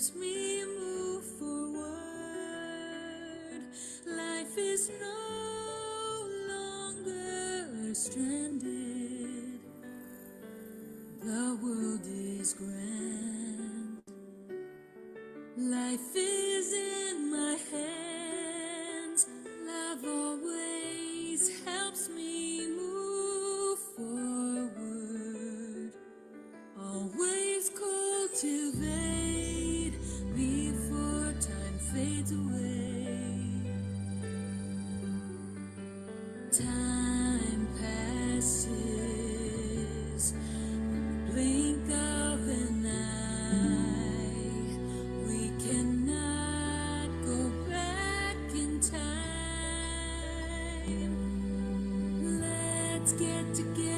helps me move forward. Life is no longer stranded. The world is grand. Life is in my hands. Love always helps me move forward. Always cultivate before time fades away. Time passes, blink of an eye. We cannot go back in time. Let's get together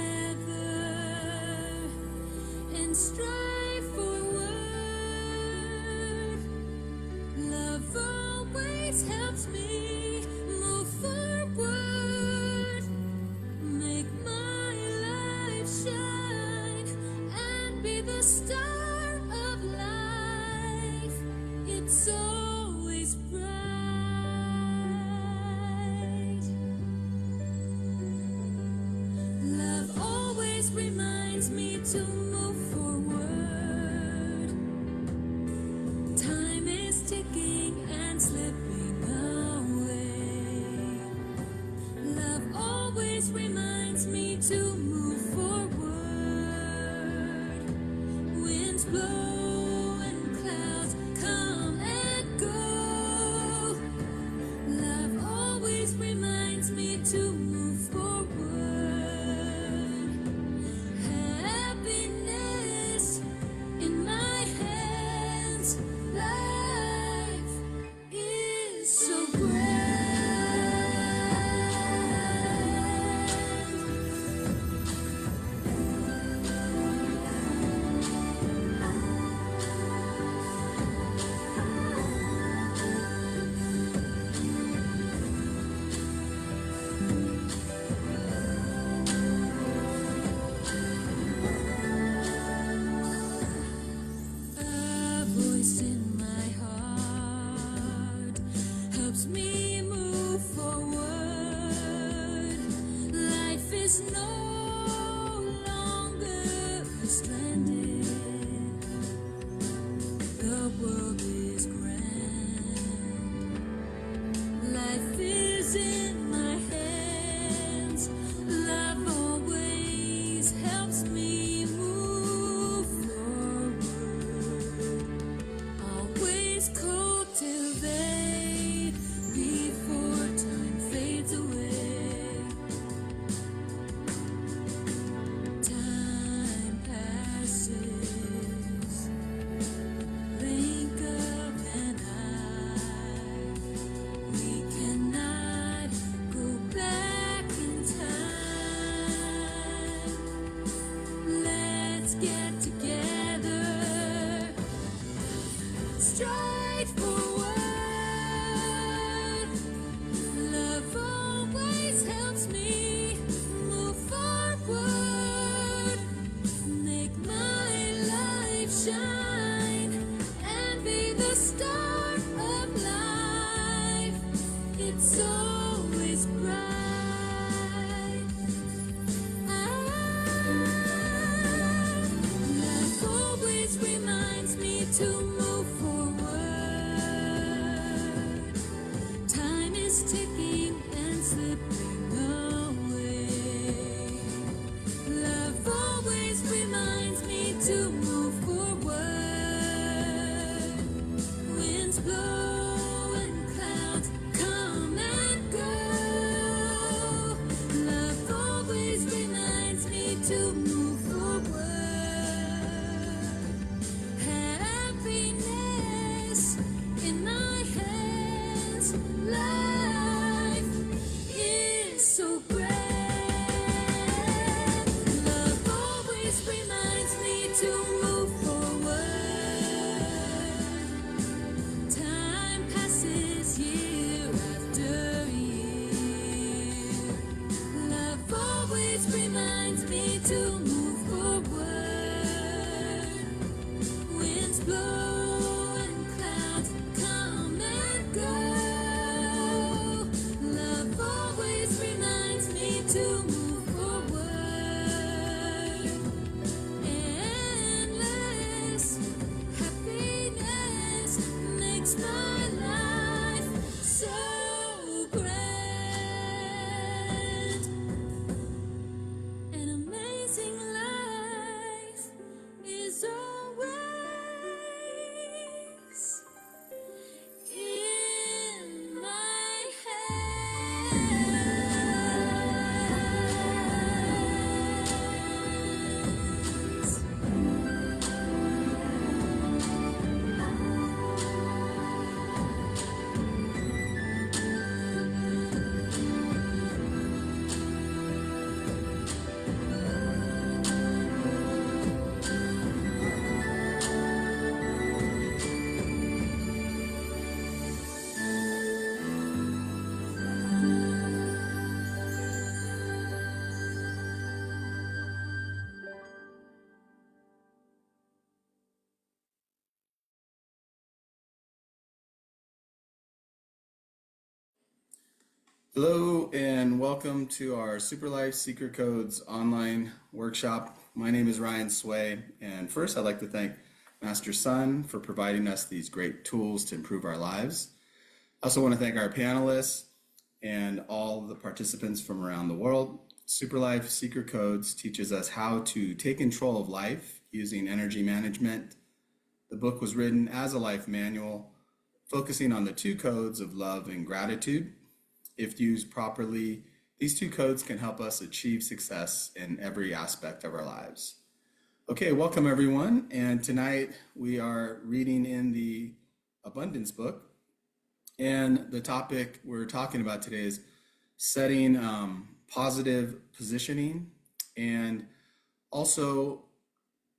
and strive forward. Love always helps me move forward. Make my life shine and be the star of life. It's always bright. Love always reminds me to move forward. Time is ticking and slipping away. Love always reminds me to move forward. Winds blow and clouds come and go. Love always reminds me to move forward. Happiness in my hands. Life is so grand. A voice in my heart helps me move forward. Life is no longer stranded. The world is grand. Life is in my hands. Love always helps me move forward. Always cultivate before time fades away. Time passes, blink of an eye. We cannot go back in time. Let's get together, stride forward. Love always helps me move forward. Make my life shine and be the star of life. It's always bright. Love always reminds me to move forward. Time is ticking and slipping away. Love always reminds me to move forward. Winds blow and clouds come and go. Love always reminds me to move forward. Happiness Hello and welcome to our Super Life Secret Codes online workshop. My name is Ryan Sway, and first I'd like to thank Master Sun for providing us these great tools to improve our lives. I also want to thank our panelists and all the participants from around the world. Super Life Secret Codes teaches us how to take control of life using energy management. The book was written as a life manual, focusing on the two codes of love and gratitude. If used properly, these two codes can help us achieve success in every aspect of our lives. Okay, welcome everyone. And tonight we are reading in the Abundance book. And the topic we're talking about today is setting positive positioning. And also,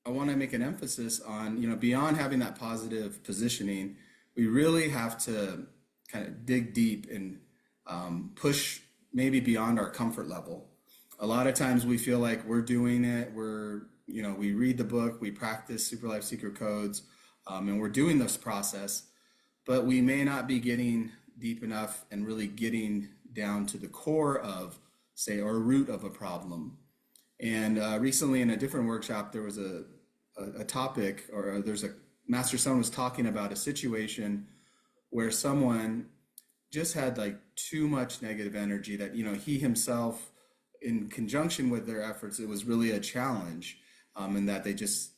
I want to make an emphasis on, beyond having that positive positioning, we really have to kind of dig deep and push maybe beyond our comfort level. A lot of times we feel like we're doing it. We read the book, we practice Super Life Secret Codes, and we're doing this process, but we may not be getting deep enough and really getting down to the core of, say, or root of a problem. And recently in a different workshop, there was a topic, or there's a Master Sun was talking about a situation where someone just had like too much negative energy that, he himself, in conjunction with their efforts, it was really a challenge, and that they just,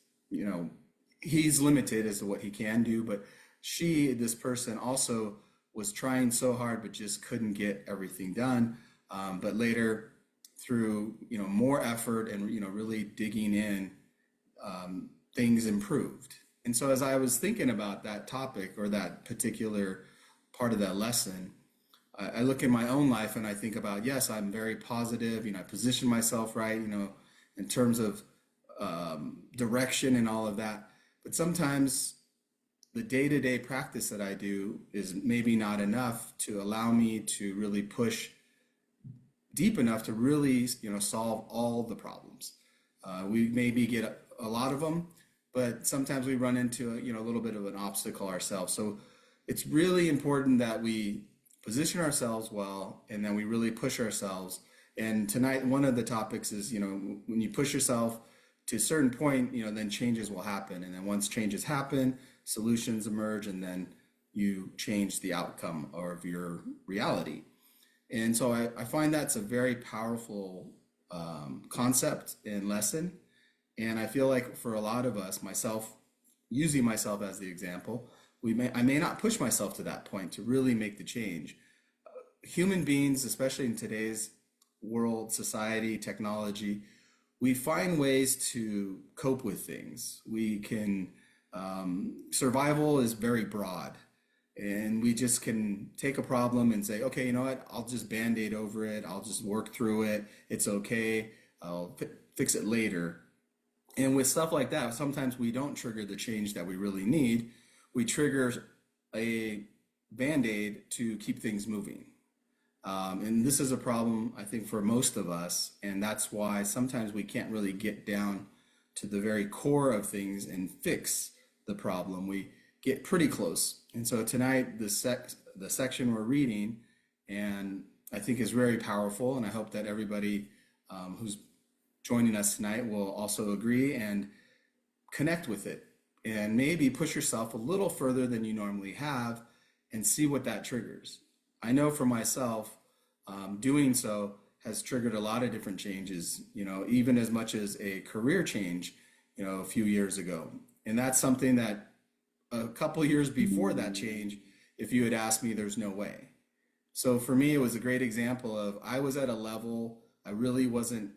he's limited as to what he can do, but this person also was trying so hard, but just couldn't get everything done. But later through, more effort and, really digging in, things improved. And so as I was thinking about that topic or that particular part of that lesson, I look at my own life and I think about, yes, I'm very positive, I position myself right, in terms of direction and all of that. But sometimes the day-to-day practice that I do is maybe not enough to allow me to really push deep enough to really, solve all the problems. We maybe get a lot of them, but sometimes we run into a little bit of an obstacle ourselves. So it's really important that we position ourselves well and then we really push ourselves. And tonight, one of the topics is, when you push yourself to a certain point, then changes will happen. And then once changes happen, solutions emerge, and then you change the outcome of your reality. And so I find that's a very powerful concept and lesson. And I feel like for a lot of us, myself, using myself as the example, I may not push myself to that point to really make the change. Human beings, especially in today's world, society, technology, we find ways to cope with things. We can, survival is very broad, and we just can take a problem and say, okay, you know what, I'll just band-aid over it, I'll just work through it, it's okay, I'll fix it later. And with stuff like that, sometimes we don't trigger the change that we really need. We trigger a band-aid to keep things moving. And this is a problem, I think, for most of us. And that's why sometimes we can't really get down to the very core of things and fix the problem. We get pretty close. And so tonight, the section we're reading, and I think is very powerful. And I hope that everybody who's joining us tonight will also agree and connect with it. And maybe push yourself a little further than you normally have and see what that triggers. I know for myself, doing so has triggered a lot of different changes, even as much as a career change, a few years ago. And that's something that a couple years before that change, if you had asked me, there's no way. So for me, it was a great example of I was at a level, I really wasn't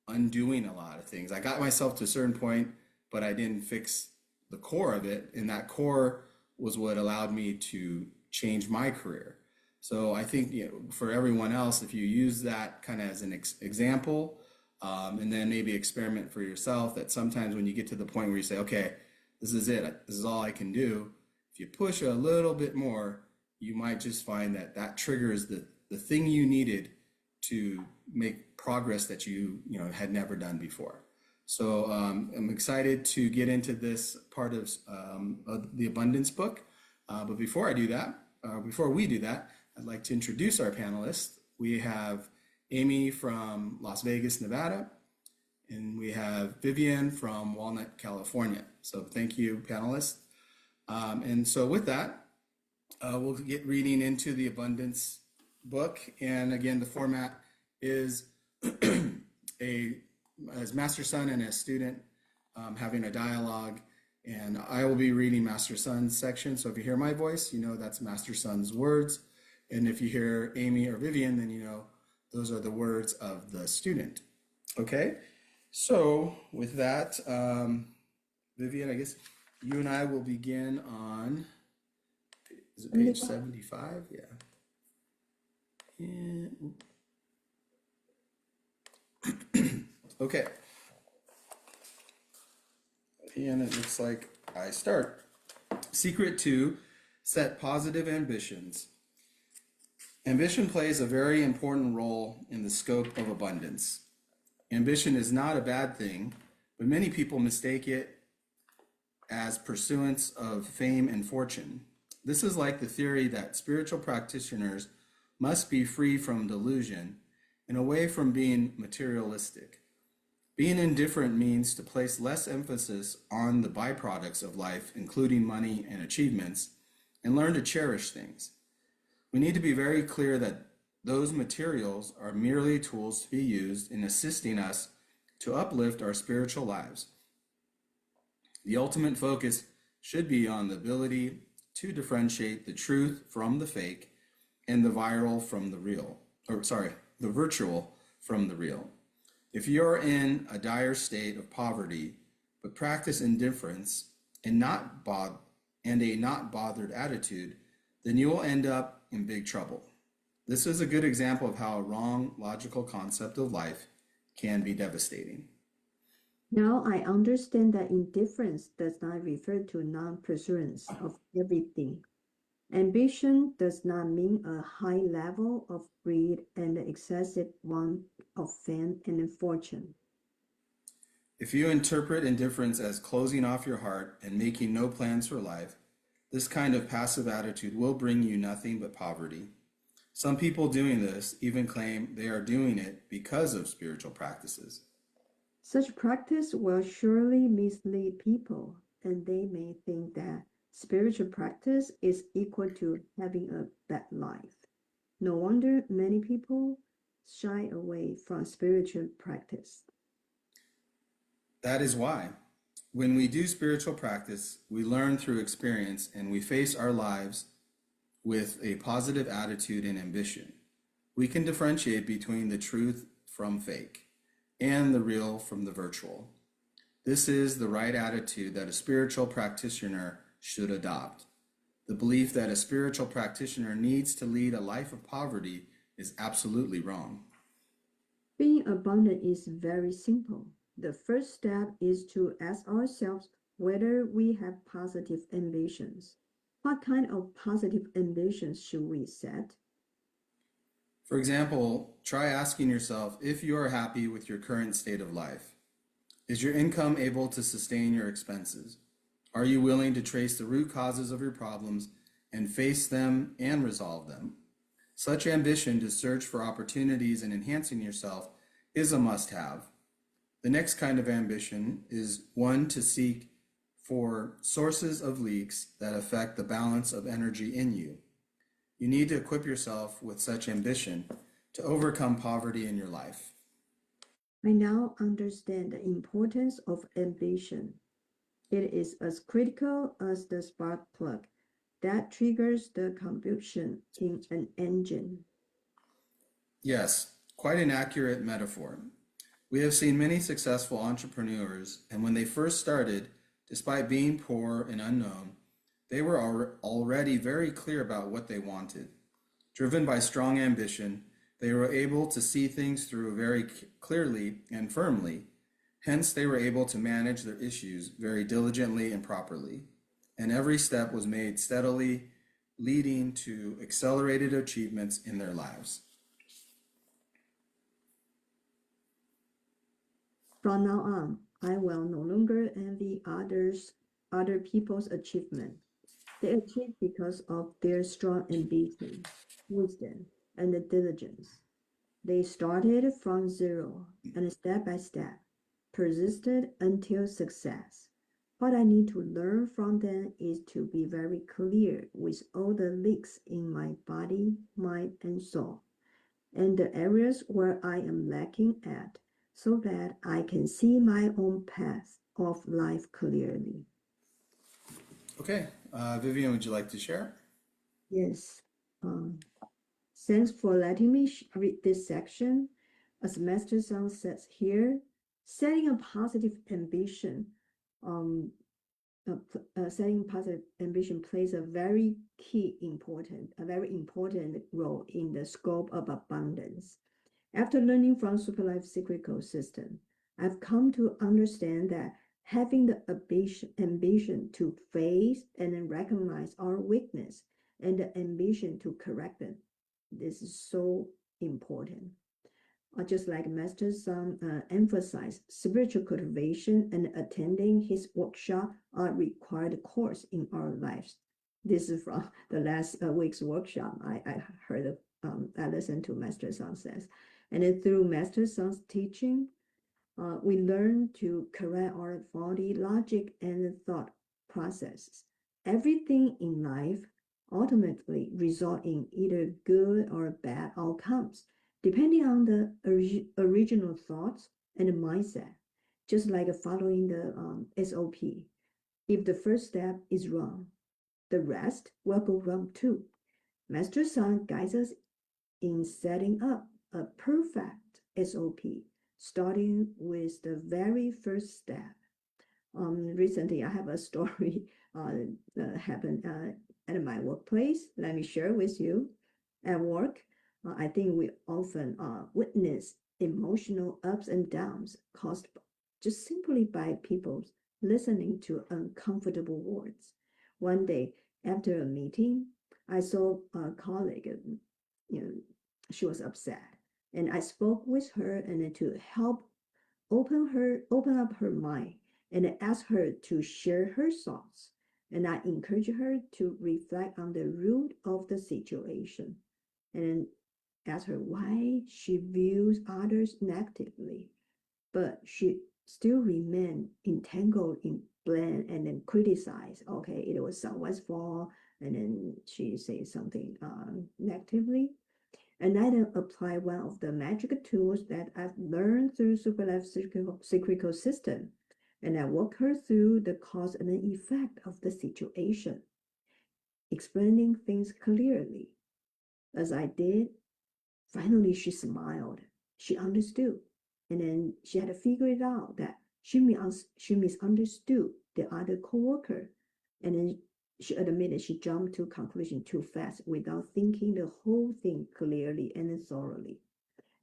undoing a lot of things. I got myself to a certain point, but I didn't fix the core of it. And that core was what allowed me to change my career. So I think for everyone else, if you use that kind of as an example, and then maybe experiment for yourself, that sometimes when you get to the point where you say, okay, this is it, this is all I can do, if you push a little bit more, you might just find that that triggers the thing you needed to make progress that you had never done before. So I'm excited to get into this part of the Abundance book. But before we do that, I'd like to introduce our panelists. We have Amy from Las Vegas, Nevada, and we have Vivian from Walnut, California. So thank you, panelists. And so with that, we'll get reading into the Abundance book. And again, the format is as master son and a student having a dialogue. And I will be reading Master Son's section. So if you hear my voice, you know that's Master Son's words. And if you hear Amy or Vivian, then you know those are the words of the student. Okay? So with that, Vivian, I guess you and I will begin on, is it page 75? Yeah. Okay. And it looks like I start. Secret 2, set positive ambitions. Ambition plays a very important role in the scope of abundance. Ambition is not a bad thing, but many people mistake it as pursuance of fame and fortune. This is like the theory that spiritual practitioners must be free from delusion and away from being materialistic. Being indifferent means to place less emphasis on the byproducts of life, including money and achievements, and learn to cherish things. We need to be very clear that those materials are merely tools to be used in assisting us to uplift our spiritual lives. The ultimate focus should be on the ability to differentiate the truth from the fake and the viral from the real, the virtual from the real. If you're in a dire state of poverty, but practice indifference and a not bothered attitude, then you will end up in big trouble. This is a good example of how a wrong logical concept of life can be devastating. Now I understand that indifference does not refer to non-pursuance of everything. Ambition does not mean a high level of greed and the excessive want of fame and fortune. If you interpret indifference as closing off your heart and making no plans for life, this kind of passive attitude will bring you nothing but poverty. Some people doing this even claim they are doing it because of spiritual practices. Such practice will surely mislead people, and they may think that spiritual practice is equal to having a bad life. No wonder many people shy away from spiritual practice. That is why, when we do spiritual practice, we learn through experience and we face our lives with a positive attitude and ambition. We can differentiate between the truth from fake and the real from the virtual. This is the right attitude that a spiritual practitioner should adopt. The belief that a spiritual practitioner needs to lead a life of poverty is absolutely wrong. Being abundant is very simple. The first step is to ask ourselves whether we have positive ambitions. What kind of positive ambitions should we set? For example, try asking yourself if you are happy with your current state of life. Is your income able to sustain your expenses? Are you willing to trace the root causes of your problems and face them and resolve them? Such ambition to search for opportunities in enhancing yourself is a must-have. The next kind of ambition is one to seek for sources of leaks that affect the balance of energy in you. You need to equip yourself with such ambition to overcome poverty in your life. I now understand the importance of ambition. It is as critical as the spark plug that triggers the combustion in an engine. Yes, quite an accurate metaphor. We have seen many successful entrepreneurs, and when they first started, despite being poor and unknown, they were already very clear about what they wanted. Driven by strong ambition, they were able to see things through very clearly and firmly. Hence, they were able to manage their issues very diligently and properly. And every step was made steadily, leading to accelerated achievements in their lives. From now on, I will no longer envy other people's achievement. They achieve because of their strong ambition, wisdom, and diligence. They started from zero and step by step persisted until success. What I need to learn from them is to be very clear with all the leaks in my body, mind, and soul, and the areas where I am lacking at, so that I can see my own path of life clearly. Okay, Vivian, would you like to share? Yes. Thanks for letting me read this section. As Master Song says here, setting a positive ambition, um, setting positive ambition plays a very important role in the scope of abundance. After learning from Superlife Secret Code System, I've come to understand that having the ambition to face and recognize our weakness and the ambition to correct them, this is so important. Just like Master Sun emphasized, spiritual cultivation and attending his workshop are required course in our lives. This is from the last week's workshop. I heard, I listened to Master Sun says. And then through Master Sun's teaching, we learn to correct our faulty logic and thought processes. Everything in life ultimately result in either good or bad outcomes, depending on the original thoughts and mindset. Just like following the SOP. If the first step is wrong, the rest will go wrong too. Master Sun guides us in setting up a perfect SOP, starting with the very first step. Recently, I have a story happened at my workplace. Let me share with you. At work, I think we often witness emotional ups and downs caused just simply by people listening to uncomfortable words. One day, after a meeting, I saw a colleague, you know, she was upset, and I spoke with her and to help open up her mind and ask her to share her thoughts. And I encourage her to reflect on the root of the situation and ask her why she views others negatively, but she still remain entangled in blame and then criticize. Okay, it was someone's fault, and then she says something negatively. And I then apply one of the magic tools that I've learned through Superlife Secret Code System. And I walk her through the cause and the effect of the situation, explaining things clearly. As I did, finally she smiled. She understood. And then she had to figure it out that she misunderstood the other coworker. And then she admitted she jumped to conclusion too fast without thinking the whole thing clearly and thoroughly.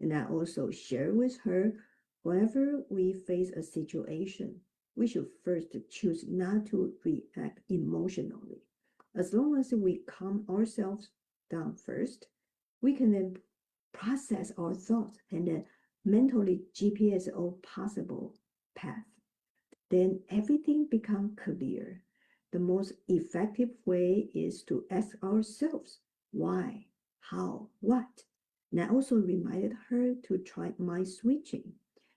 And I also share with her, whenever we face a situation, we should first choose not to react emotionally. As long as we calm ourselves down first, we can then process our thoughts and then mentally GPS all possible path. Then everything becomes clear. The most effective way is to ask ourselves why, how, what. And I also reminded her to try mind switching,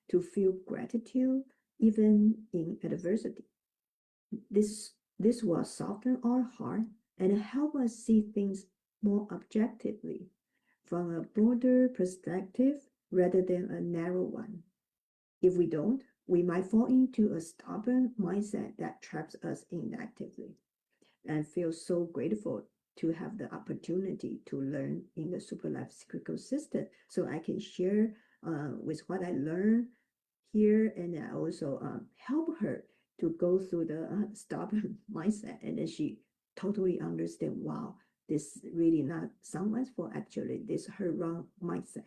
to feel gratitude even in adversity. This will soften our heart and help us see things more objectively, from a broader perspective rather than a narrow one. If we don't, we might fall into a stubborn mindset that traps us inactively. And feel so grateful to have the opportunity to learn in the Superlife Secret Code System, so I can share with what I learned here, and I also help her to go through the stubborn mindset, and then she totally understand. Wow, this really not someone's fault. Actually, this her wrong mindset.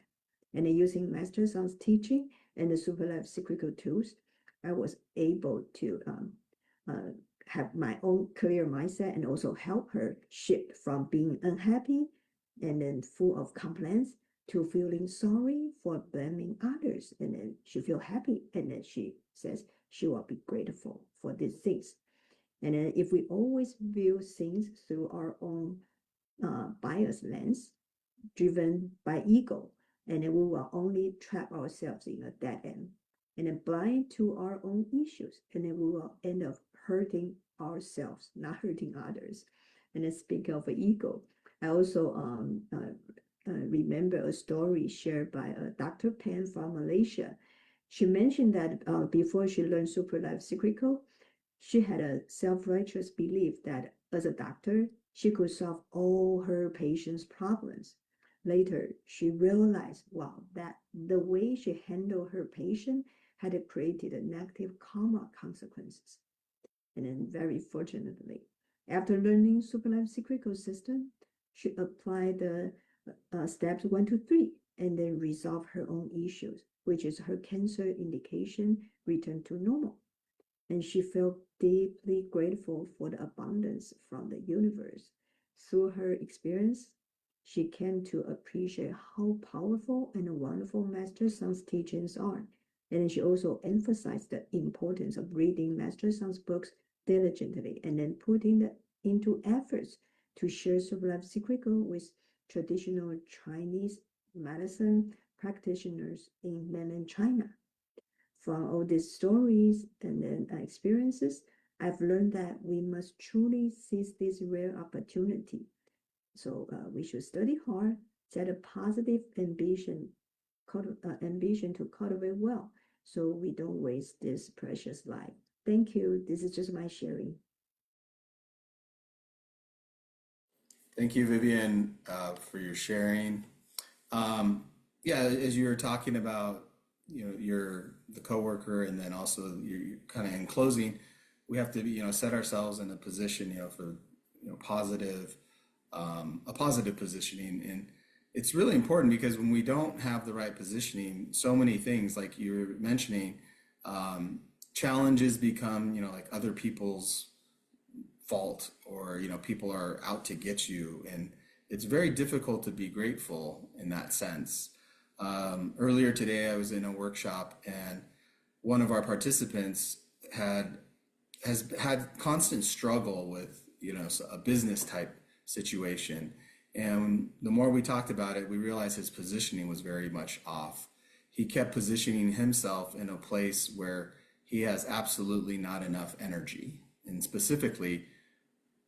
And then using Master Sun's teaching and the Superlife Secret Code tools, I was able to uh, have my own clear mindset and also help her shift from being unhappy and then full of complaints to feeling sorry for blaming others. And then she feel happy, and then she says she will be grateful for these things. And then if we always view things through our own bias lens, driven by ego, and then we will only trap ourselves in a dead end, and then blind to our own issues, and then we will end up hurting ourselves, not hurting others. And then speaking of ego, I also remember a story shared by Dr. Pan from Malaysia. She mentioned that before she learned Super Life Secret Code, she had a self-righteous belief that as a doctor, she could solve all her patients' problems. Later, she realized, wow, that the way she handled her patient had created negative karma consequences. And then, very fortunately, after learning Super Life Secret Code system, she applied the steps 1 to 3 and then resolved her own issues, which is her cancer indication returned to normal. And she felt deeply grateful for the abundance from the universe. Through her experience, she came to appreciate how powerful and wonderful Master Song's teachings are. And she also emphasized the importance of reading Master Song's books diligently and then putting into efforts to share Super Life Secret Code with traditional Chinese medicine practitioners in mainland China. From all these stories and then experiences, I've learned that we must truly seize this rare opportunity. So we should study hard, set a positive ambition to cultivate well, so we don't waste this precious life. Thank you. This is just my sharing. Thank you, Vivian, for your sharing. Yeah, as you were talking about, the coworker, and then also you're kind of in closing, we have to, set ourselves in a position, for, positive, a positive positioning. And it's really important because when we don't have the right positioning, so many things like you were mentioning, challenges become, like other people's fault, or people are out to get you, and it's very difficult to be grateful in that sense. Earlier today I was in a workshop, and one of our participants has had constant struggle with a business type situation, and the more we talked about it, we realized his positioning was very much off. He kept positioning himself in a place where he has absolutely not enough energy, and specifically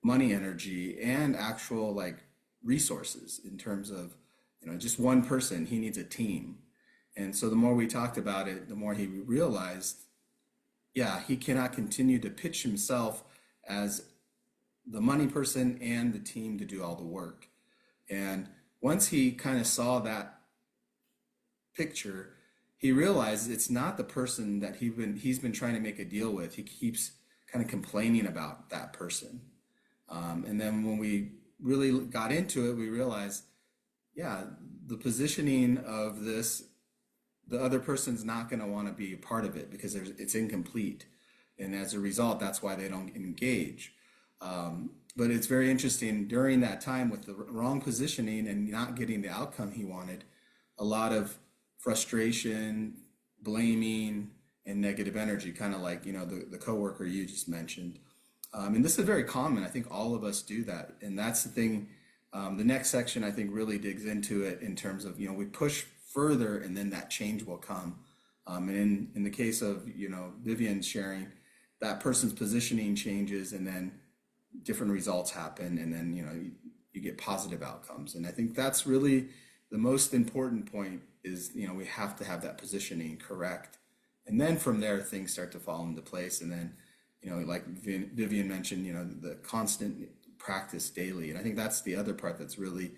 money energy and actual like resources in terms of just one person. He needs a team. And so the more we talked about it, the more he realized, yeah, he cannot continue to pitch himself as the money person and the team to do all the work. And once he kind of saw that picture, he realized it's not the person that he's been trying to make a deal with. He keeps kind of complaining about that person. And then when we really got into it, we realized, yeah, the positioning of this, the other person's not going to want to be a part of it because it's incomplete. And as a result, that's why they don't engage. But it's very interesting, during that time with the wrong positioning and not getting the outcome he wanted, a lot of frustration, blaming, and negative energy, kind of like, the coworker you just mentioned. And this is very common. I think all of us do that. And that's the thing. The next section, I think, really digs into it in terms of, we push further and then that change will come. And in the case of, Vivian sharing, that person's positioning changes and then different results happen, and then, you get positive outcomes. And I think that's really the most important point is, we have to have that positioning correct. And then from there, things start to fall into place. And then, like Vivian mentioned, the constant practice daily. And I think that's the other part that's really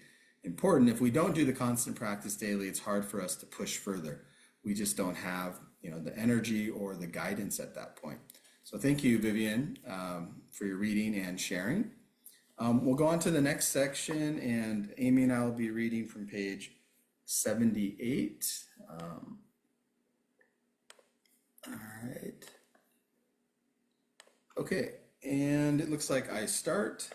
important. If we don't do the constant practice daily, it's hard for us to push further. We just don't have, the energy or the guidance at that point. So thank you, Vivian, for your reading and sharing. We'll go on to the next section, and Amy and I will be reading from page 78. All right. Okay, and it looks like I start.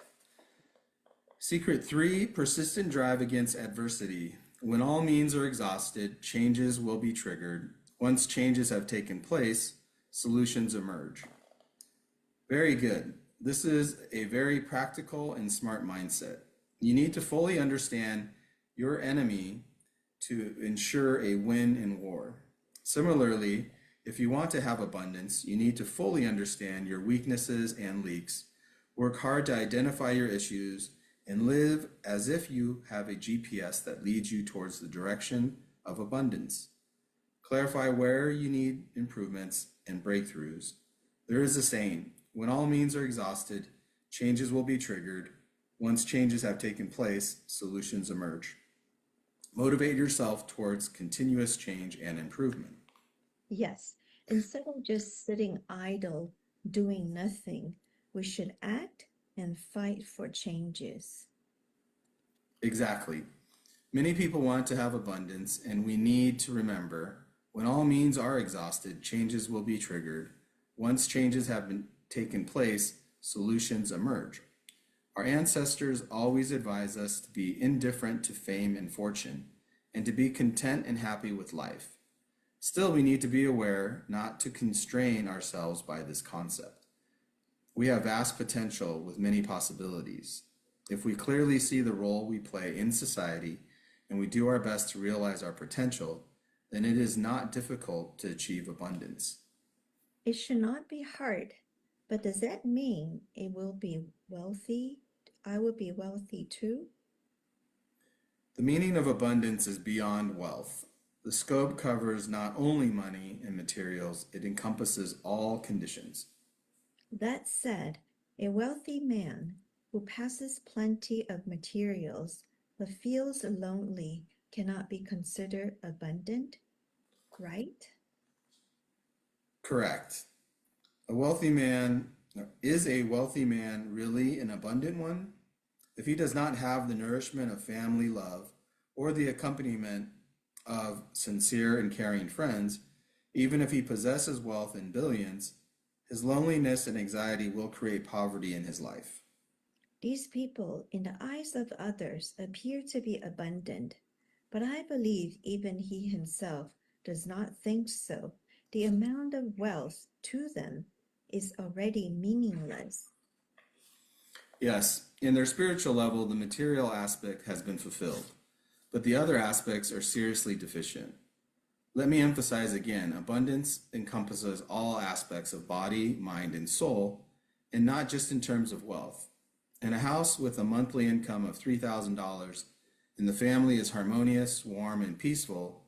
Secret 3, persistent drive against adversity. When all means are exhausted, changes will be triggered. Once changes have taken place, solutions emerge. Very good. This is a very practical and smart mindset. You need to fully understand your enemy to ensure a win in war. Similarly, if you want to have abundance, you need to fully understand your weaknesses and leaks, work hard to identify your issues, and live as if you have a GPS that leads you towards the direction of abundance. Clarify where you need improvements and breakthroughs. There is a saying, when all means are exhausted, changes will be triggered. Once changes have taken place, solutions emerge. Motivate yourself towards continuous change and improvement. Yes, instead of just sitting idle, doing nothing, we should act and fight for changes. Exactly. Many people want to have abundance, and we need to remember when all means are exhausted, changes will be triggered. Once changes have been taken place, solutions emerge. Our ancestors always advise us to be indifferent to fame and fortune, and to be content and happy with life. Still, we need to be aware not to constrain ourselves by this concept. We have vast potential with many possibilities. If we clearly see the role we play in society and we do our best to realize our potential, then it is not difficult to achieve abundance. It should not be hard, but does that mean it will be wealthy? I will be wealthy too? The meaning of abundance is beyond wealth. The scope covers not only money and materials, it encompasses all conditions. That said, a wealthy man who possesses plenty of materials but feels lonely cannot be considered abundant, right? Correct. A wealthy man, is a wealthy man really an abundant one? If he does not have the nourishment of family love or the accompaniment of sincere and caring friends, even if he possesses wealth in billions, his loneliness and anxiety will create poverty in his life. These people, in the eyes of others, appear to be abundant, but I believe even he himself does not think so. The amount of wealth to them is already meaningless. Yes, in their spiritual level, the material aspect has been fulfilled, but the other aspects are seriously deficient. Let me emphasize again, abundance encompasses all aspects of body, mind, and soul, and not just in terms of wealth. In a house with a monthly income of $3,000, and the family is harmonious, warm, and peaceful,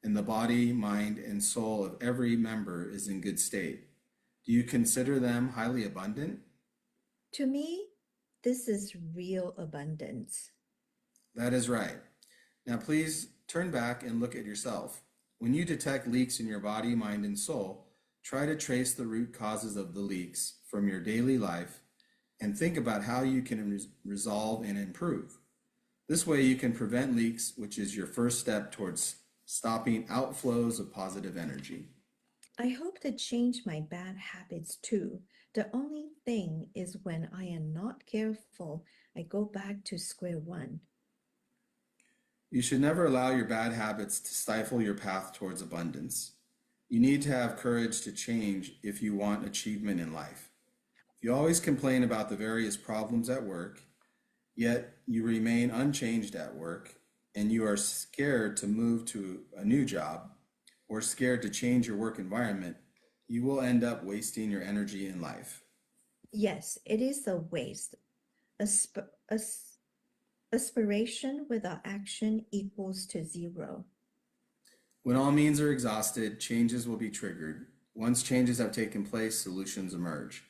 and the body, mind, and soul of every member is in good state, do you consider them highly abundant? To me, this is real abundance. That is right. Now please turn back and look at yourself. When you detect leaks in your body, mind, and soul, try to trace the root causes of the leaks from your daily life and think about how you can resolve and improve. This way you can prevent leaks, which is your first step towards stopping outflows of positive energy. I hope to change my bad habits too. The only thing is when I am not careful, I go back to square one. You should never allow your bad habits to stifle your path towards abundance. You need to have courage to change if you want achievement in life. If you always complain about the various problems at work, yet you remain unchanged at work, and you are scared to move to a new job or scared to change your work environment, you will end up wasting your energy in life. Yes, it is a waste. Aspiration without action equals to zero. When all means are exhausted, changes will be triggered. Once changes have taken place, solutions emerge.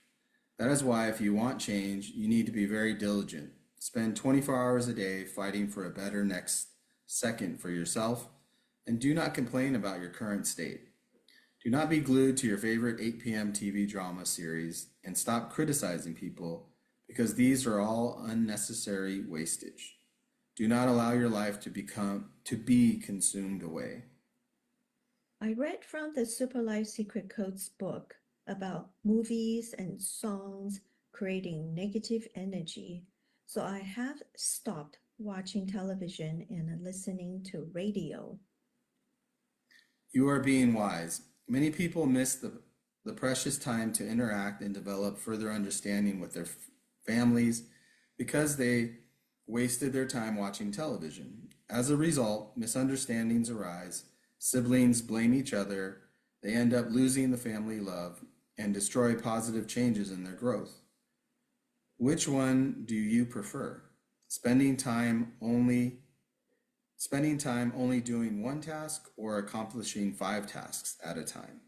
That is why if you want change, you need to be very diligent. Spend 24 hours a day fighting for a better next second for yourself, and do not complain about your current state. Do not be glued to your favorite 8 p.m. TV drama series, and stop criticizing people because these are all unnecessary wastage. Do not allow your life to be consumed away. I read from the Super Life Secret Codes book about movies and songs creating negative energy, so I have stopped watching television and listening to radio. You are being wise. Many people miss the precious time to interact and develop further understanding with their families because they wasted their time watching television. As a result, misunderstandings arise, siblings blame each other, they end up losing the family love, and destroy positive changes in their growth. Which one do you prefer? Spending time only doing one task or accomplishing 5 tasks at a time?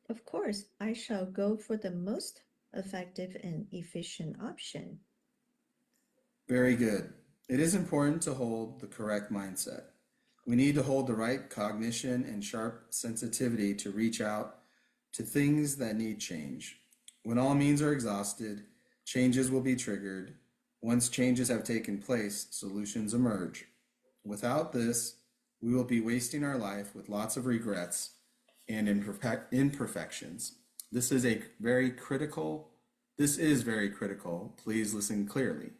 Of course, I shall go for the most effective and efficient option. Very good. It is important to hold the correct mindset. We need to hold the right cognition and sharp sensitivity to reach out to things that need change. When all means are exhausted, changes will be triggered. Once changes have taken place, solutions emerge. Without this, we will be wasting our life with lots of regrets and imperfections. This is very critical. Please listen clearly.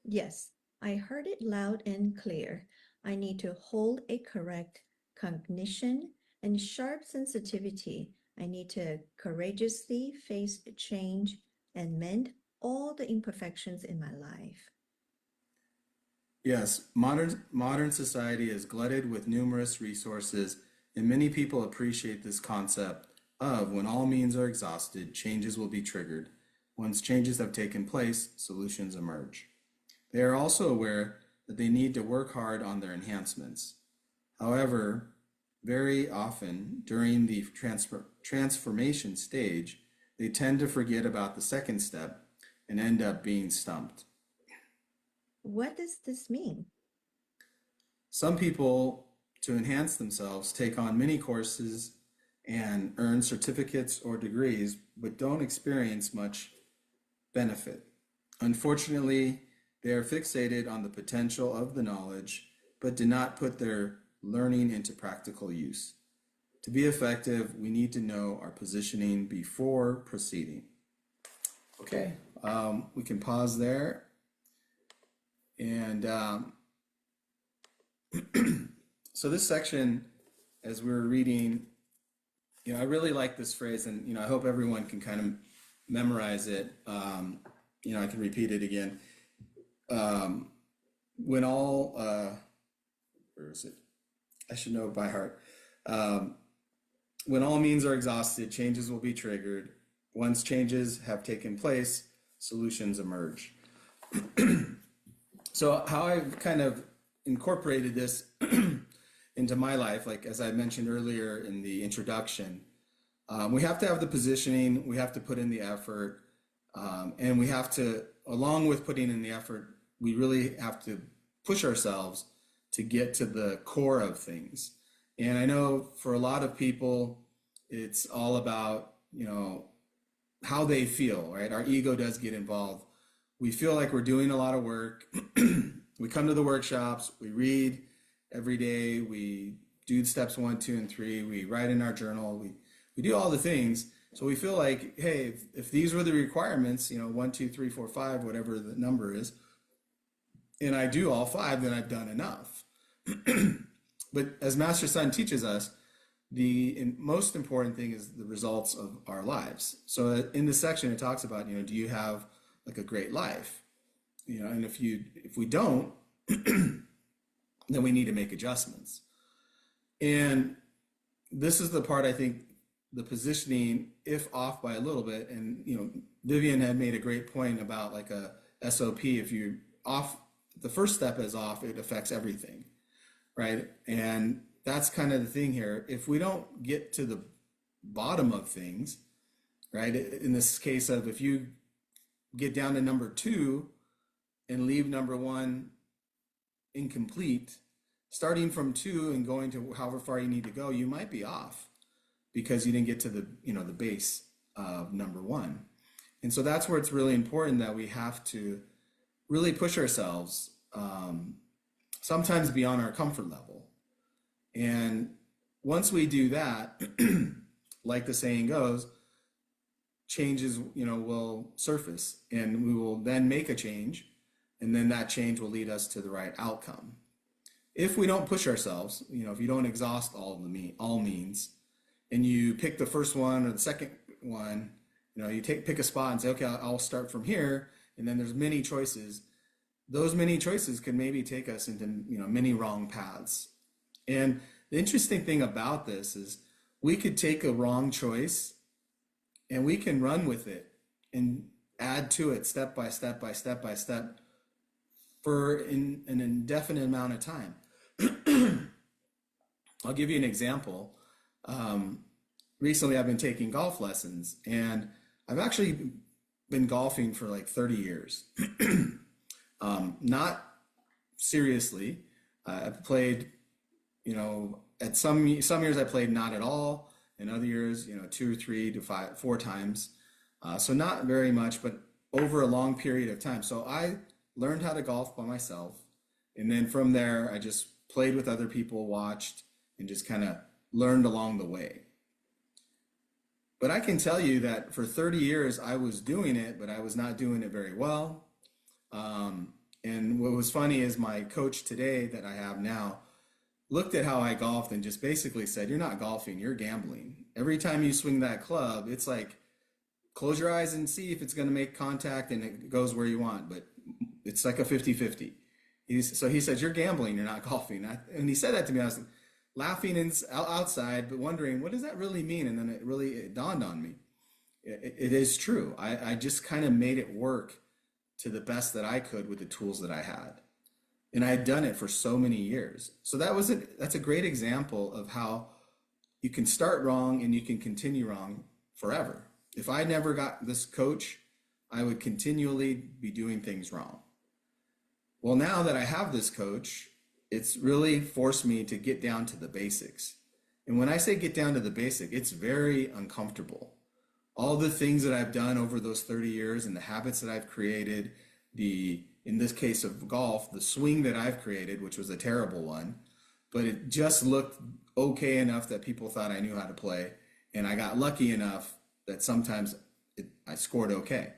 Yes, I heard it loud and clear. I need to hold a correct cognition and sharp sensitivity. I need to courageously face change and mend all the imperfections in my life. Yes, modern society is glutted with numerous resources, and many people appreciate this concept of when all means are exhausted, changes will be triggered. Once changes have taken place, solutions emerge. They are also aware that they need to work hard on their enhancements. However, very often during the transformation stage, they tend to forget about the second step and end up being stumped. What does this mean? Some people, to enhance themselves, take on many courses and earn certificates or degrees, but don't experience much benefit. Unfortunately, they are fixated on the potential of the knowledge, but do not put their learning into practical use. To be effective, we need to know our positioning before proceeding. Okay, we can pause there. And so this section, as we were reading, I really like this phrase, and I hope everyone can kind of memorize it. I can repeat it again. When all, where is it? I should know it by heart. When all means are exhausted, changes will be triggered. Once changes have taken place, solutions emerge. So how I've kind of incorporated this into my life, like as I mentioned earlier in the introduction, we have to have the positioning, we have to put in the effort, and we have to, along with putting in the effort, we really have to push ourselves to get to the core of things. And I know for a lot of people, it's all about, how they feel, right? Our ego does get involved. We feel like we're doing a lot of work. We come to the workshops, we read every day, we do steps 1, 2, and 3, we write in our journal, we do all the things. So we feel like, hey, if these were the requirements, 1, 2, 3, 4, 5, whatever the number is, and I do all 5, then I've done enough. But as Master Sun teaches us, the most important thing is the results of our lives. So in this section, it talks about, do you have like a great life? And if we don't, then we need to make adjustments. And this is the part, I think, the positioning, if off by a little bit, and Vivian had made a great point about like a SOP. If you off, the first step is off, it affects everything, right? And that's kind of the thing here. If we don't get to the bottom of things, right? In this case of if you get down to number 2 and leave number 1 incomplete, starting from 2 and going to however far you need to go, you might be off because you didn't get to the the base of number 1. And so that's where it's really important that we have to really push ourselves, sometimes beyond our comfort level. And once we do that, like the saying goes, changes will surface, and we will then make a change, and then that change will lead us to the right outcome. If we don't push ourselves, if you don't exhaust all means, and you pick the first one or the second one, you pick a spot and say, okay, I'll start from here, and then there's many choices, those many choices could maybe take us into, many wrong paths. And the interesting thing about this is we could take a wrong choice and we can run with it and add to it step by step by step by step for an indefinite amount of time. I'll give you an example. Recently, I've been taking golf lessons, and I've actually been golfing for like 30 years. Not seriously. I've played, at some years I played not at all. In other years, 2 or 3 to 5, 4 times. So not very much, but over a long period of time. So I learned how to golf by myself. And then from there, I just played with other people, watched, and just kind of learned along the way. But I can tell you that for 30 years, I was doing it, but I was not doing it very well. And what was funny is my coach today that I have now looked at how I golfed and just basically said, "You're not golfing, you're gambling. Every time you swing that club, it's like, close your eyes and see if it's going to make contact and it goes where you want, but it's like a 50-50. So he says, you're gambling, you're not golfing." And he said that to me. I was laughing outside, but wondering, what does that really mean? And then it dawned on me. It is true. I just kind of made it work to the best that I could with the tools that I had. And I had done it for so many years. So that's a great example of how you can start wrong and you can continue wrong forever. If I never got this coach, I would continually be doing things wrong. Well, now that I have this coach, it's really forced me to get down to the basics. And when I say get down to the basic, it's very uncomfortable. All the things that I've done over those 30 years and the habits that I've created, in this case of golf, the swing that I've created, which was a terrible one, but it just looked okay enough that people thought I knew how to play. And I got lucky enough that sometimes I scored okay.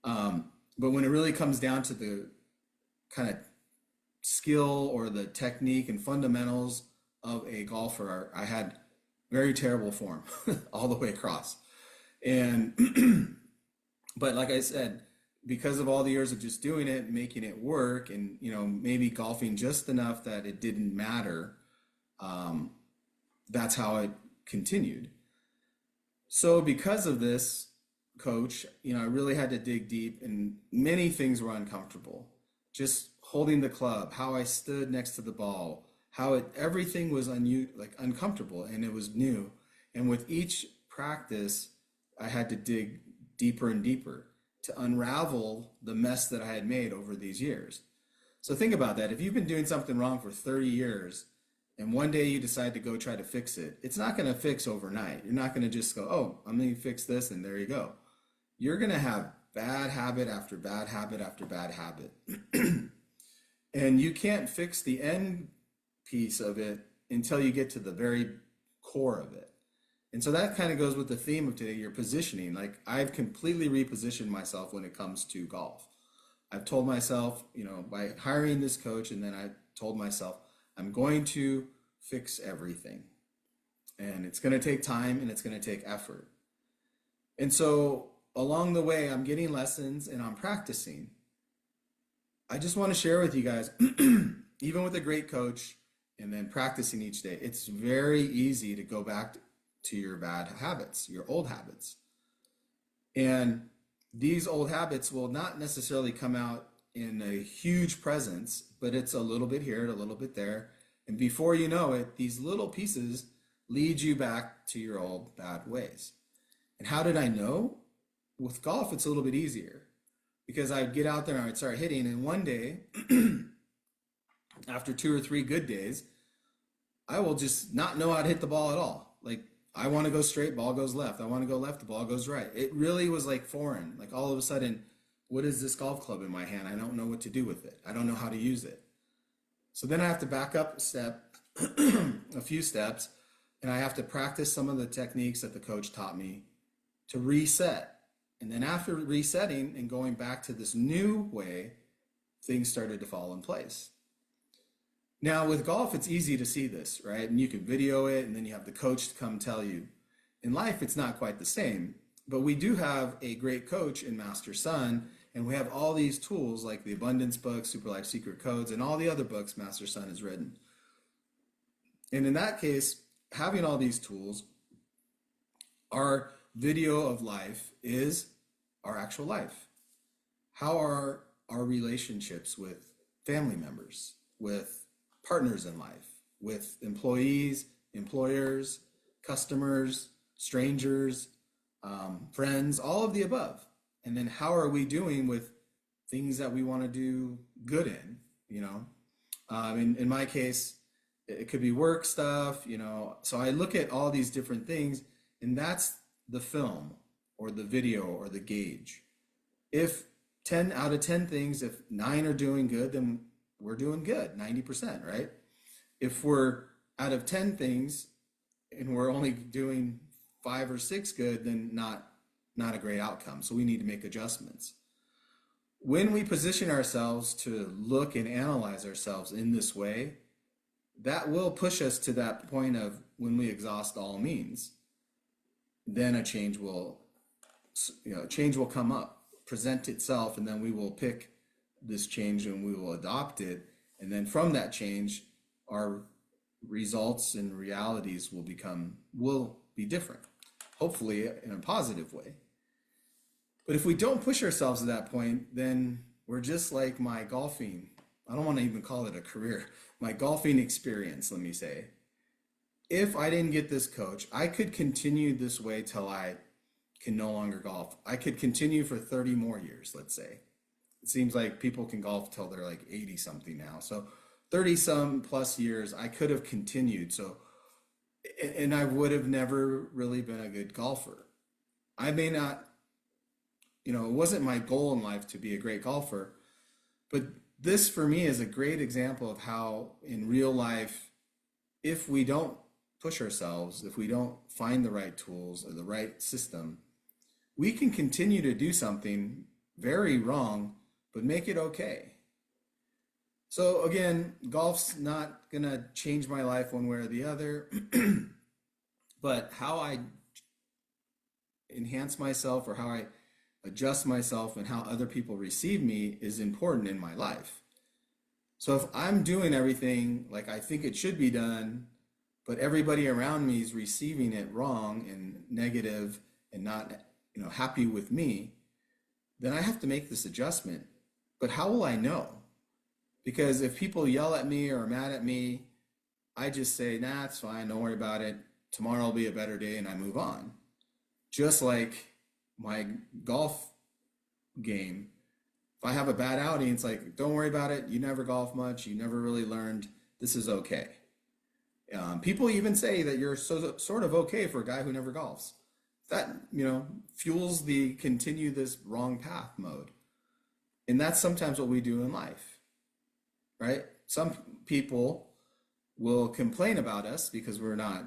But when it really comes down to the kind of skill or the technique and fundamentals of a golfer, I had very terrible form all the way across. And but like I said, because of all the years of just doing it, making it work, and maybe golfing just enough that it didn't matter, that's how it continued. So because of this coach, I really had to dig deep, and many things were uncomfortable. Just holding the club, how I stood next to the ball, everything was uncomfortable, and it was new. And with each practice, I had to dig deeper and deeper to unravel the mess that I had made over these years. So think about that. If you've been doing something wrong for 30 years and one day you decide to go try to fix it, it's not going to fix overnight. You're not going to just go, "Oh, I'm going to fix this," and there you go. You're going to have bad habit after bad habit after bad habit. And you can't fix the end piece of it until you get to the very core of it. And so that kind of goes with the theme of today, your positioning. Like, I've completely repositioned myself when it comes to golf. I've told myself, by hiring this coach, and then I told myself, I'm going to fix everything. And it's going to take time and it's going to take effort. And so along the way, I'm getting lessons and I'm practicing. I just want to share with you guys, even with a great coach and then practicing each day, it's very easy to go back to your bad habits, your old habits. And these old habits will not necessarily come out in a huge presence, but it's a little bit here, a little bit there. And before you know it, these little pieces lead you back to your old bad ways. And how did I know? With golf, it's a little bit easier because I'd get out there and I'd start hitting. And one day, after 2 or 3 good days, I will just not know how to hit the ball at all. Like, I want to go straight, ball goes left. I want to go left, the ball goes right. It really was like foreign. Like, all of a sudden, what is this golf club in my hand? I don't know what to do with it. I don't know how to use it. So then I have to back up a step, a few steps, and I have to practice some of the techniques that the coach taught me to reset. And then after resetting and going back to this new way, things started to fall in place. Now with golf, it's easy to see this, right? And you can video it, and then you have the coach to come tell you. In life, it's not quite the same, but we do have a great coach in Master Sun, And we have all these tools like the Abundance book, Super Life Secret Codes, and all the other books Master Sun has written. And in that case, having all these tools, our video of life is our actual life. How are our relationships with family members, with partners in life, with employees, employers, customers, strangers, friends, all of the above? And then how are we doing with things that we want to do good in, you know? In my case, it could be work stuff, you know. So I look at all these different things, and that's the film or the video or the gauge. If 10 out of 10 things, if 9 are doing good, then we're doing good, 90%, right? If we're out of 10 things and we're only doing 5 or 6 good, then not a great outcome. So we need to make adjustments. When we position ourselves to look and analyze ourselves in this way, that will push us to that point of when we exhaust all means, then a change will come up, present itself, and then we will pick this change and we will adopt it. And then from that change, our results and realities will be different, hopefully in a positive way. But if we don't push ourselves to that point, then we're just like my golfing. I don't want to even call it a career. My golfing experience, let me say. If I didn't get this coach, I could continue this way till I can no longer golf. I could continue for 30 more years, let's say. It seems like people can golf till they're like 80 something now. So 30 some plus years, I could have continued. So, and I would have never really been a good golfer. I may not, it wasn't my goal in life to be a great golfer, but this for me is a great example of how in real life, if we don't push ourselves, if we don't find the right tools or the right system, we can continue to do something very wrong, but make it okay. So again, golf's not gonna change my life one way or the other, but how I enhance myself or how I adjust myself and how other people receive me is important in my life. So if I'm doing everything like I think it should be done, but everybody around me is receiving it wrong and negative and not, happy with me, then I have to make this adjustment. But how will I know? Because if people yell at me or are mad at me, I just say, nah, it's fine, don't worry about it. Tomorrow will be a better day, and I move on. Just like my golf game, if I have a bad outing, it's like, don't worry about it. You never golf much. You never really learned. This is okay. People even say that you're sort of okay for a guy who never golfs. That, fuels the continue this wrong path mode. And that's sometimes what we do in life, right? Some people will complain about us because we're not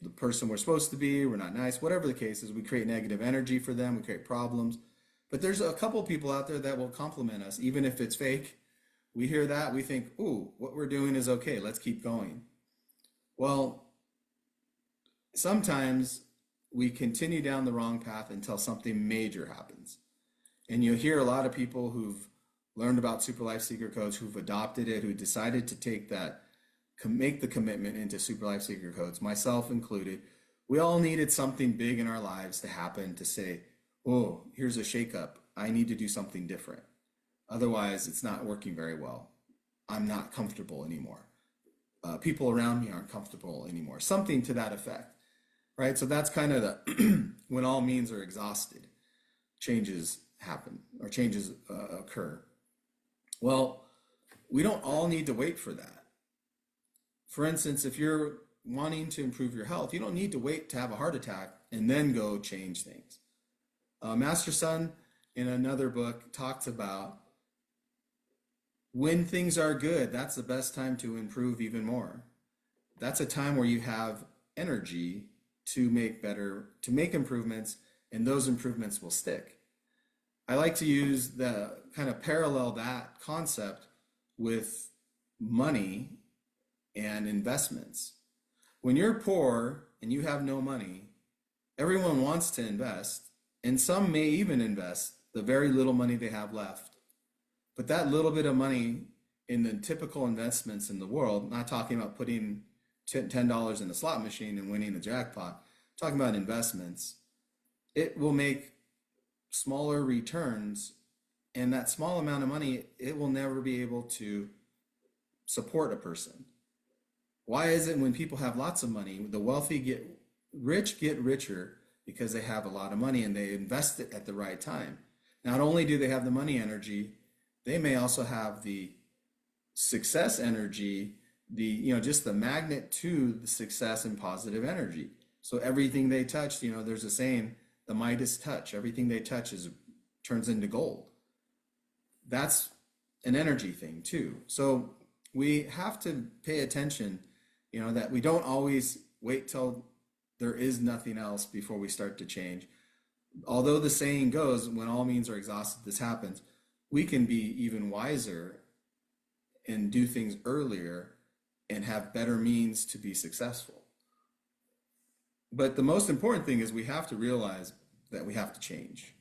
the person we're supposed to be, we're not nice, whatever the case is. We create negative energy for them, we create problems. But there's a couple people out there that will compliment us, even if it's fake. We hear that, we think, ooh, what we're doing is okay, let's keep going. Well, sometimes we continue down the wrong path until something major happens. And you'll hear a lot of people who've learned about Super Life Secret Codes, who've adopted it, who decided to take that, make the commitment into Super Life Secret Codes, myself included. We all needed something big in our lives to happen to say, oh, here's a shakeup. I need to do something different. Otherwise, it's not working very well. I'm not comfortable anymore. People around me aren't comfortable anymore. Something to that effect, right? So that's kind of the, when all means are exhausted, changes happen or changes occur. Well, we don't all need to wait for that. For instance, if you're wanting to improve your health, you don't need to wait to have a heart attack and then go change things. Master Sun in another book talks about when things are good, that's the best time to improve even more. That's a time where you have energy to make improvements, and those improvements will stick. I like to use the kind of parallel that concept with money and investments. When you're poor and you have no money, everyone wants to invest, and some may even invest the very little money they have left. But that little bit of money in the typical investments in the world, not talking about putting $10 in a slot machine and winning a jackpot, talking about investments, it will make smaller returns. And that small amount of money, it will never be able to support a person. Why is it when people have lots of money, the wealthy get richer because they have a lot of money and they invest it at the right time? Not only do they have the money energy, they may also have the success energy, just the magnet to the success and positive energy. So everything they touch, there's a saying, the Midas touch, everything they touch turns into gold. That's an energy thing too. So we have to pay attention, that we don't always wait till there is nothing else before we start to change. Although the saying goes, when all means are exhausted, this happens, we can be even wiser and do things earlier and have better means to be successful. But the most important thing is we have to realize that we have to change.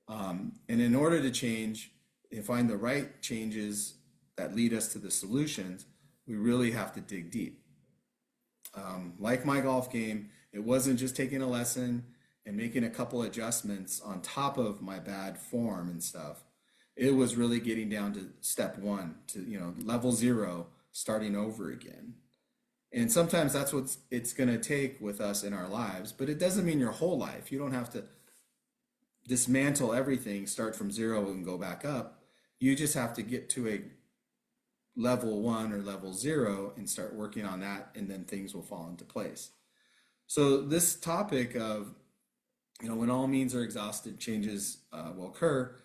And in order to change and find the right changes that lead us to the solutions, we really have to dig deep. Like my golf game, it wasn't just taking a lesson and making a couple adjustments on top of my bad form and stuff. It was really getting down to step one, to level 0, starting over again. And sometimes that's what it's going to take with us in our lives, but it doesn't mean your whole life. You don't have to dismantle everything, start from 0 and go back up. You just have to get to a level 1 or level 0 and start working on that, and then things will fall into place. So this topic of, when all means are exhausted, changes will occur,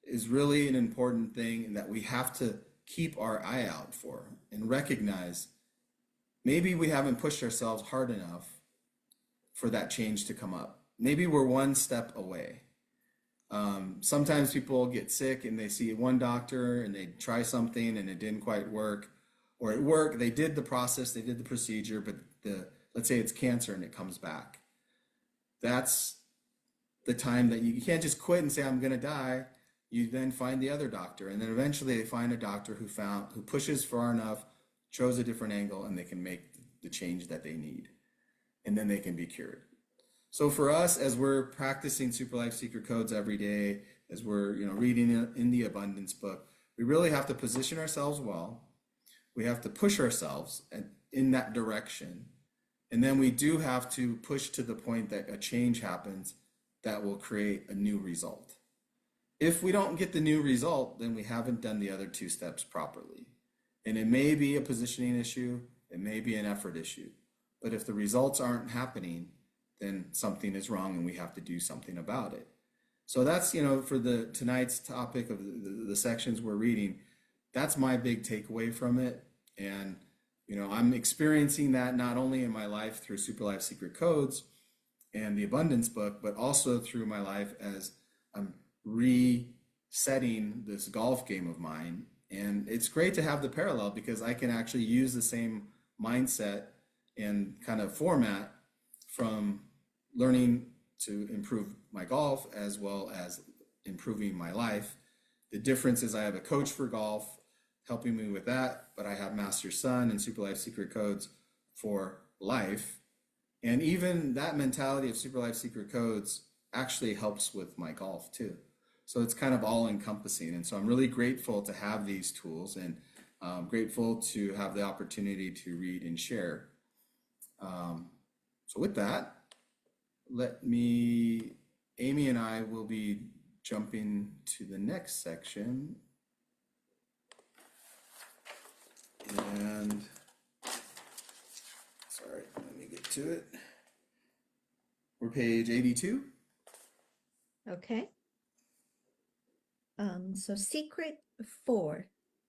is really an important thing, and that we have to keep our eye out for and recognize maybe we haven't pushed ourselves hard enough for that change to come up. Maybe we're one step away. Sometimes people get sick and they see one doctor and they try something and it didn't quite work, or it worked, they did the process, they did the procedure, but let's say it's cancer and it comes back. That's the time that you can't just quit and say, I'm going to die. You then find the other doctor, and then eventually they find a doctor who pushes far enough, shows a different angle, and they can make the change that they need, and then they can be cured. So for us, as we're practicing Super Life Secret Codes every day, as we're reading in the Abundance book, we really have to position ourselves well. We have to push ourselves in that direction, and then we do have to push to the point that a change happens that will create a new result. If we don't get the new result, then we haven't done the other 2 steps properly. And it may be a positioning issue, it may be an effort issue. But if the results aren't happening, then something is wrong and we have to do something about it. So that's, for tonight's topic of the sections we're reading, that's my big takeaway from it. And, I'm experiencing that not only in my life through Super Life Secret Codes and the Abundance book, but also through my life as I'm resetting this golf game of mine. And it's great to have the parallel because I can actually use the same mindset and kind of format from learning to improve my golf as well as improving my life. The difference is I have a coach for golf helping me with that, but I have Master Sun and Super Life Secret Codes for life. And even that mentality of Super Life Secret Codes actually helps with my golf too. So it's kind of all encompassing. And so I'm really grateful to have these tools, and grateful to have the opportunity to read and share. So with that, Amy and I will be jumping to the next section. And sorry, let me get to it. We're page 82. Okay. So secret 4,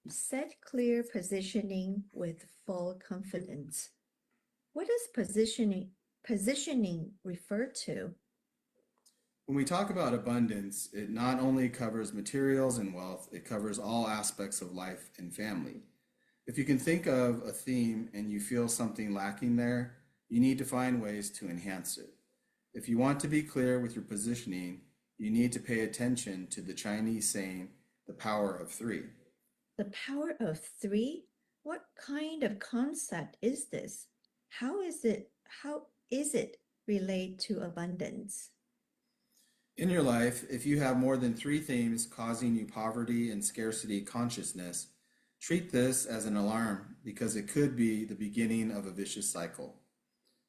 set clear positioning with full confidence. What does positioning refer to? When we talk about abundance, it not only covers materials and wealth, it covers all aspects of life and family. If you can think of a theme and you feel something lacking there, you need to find ways to enhance it. If you want to be clear with your positioning, you need to pay attention to the Chinese saying, the power of three. The power of three? What kind of concept is this? How is it relate to abundance? In your life, if you have more than three themes causing you poverty and scarcity consciousness, treat this as an alarm because it could be the beginning of a vicious cycle.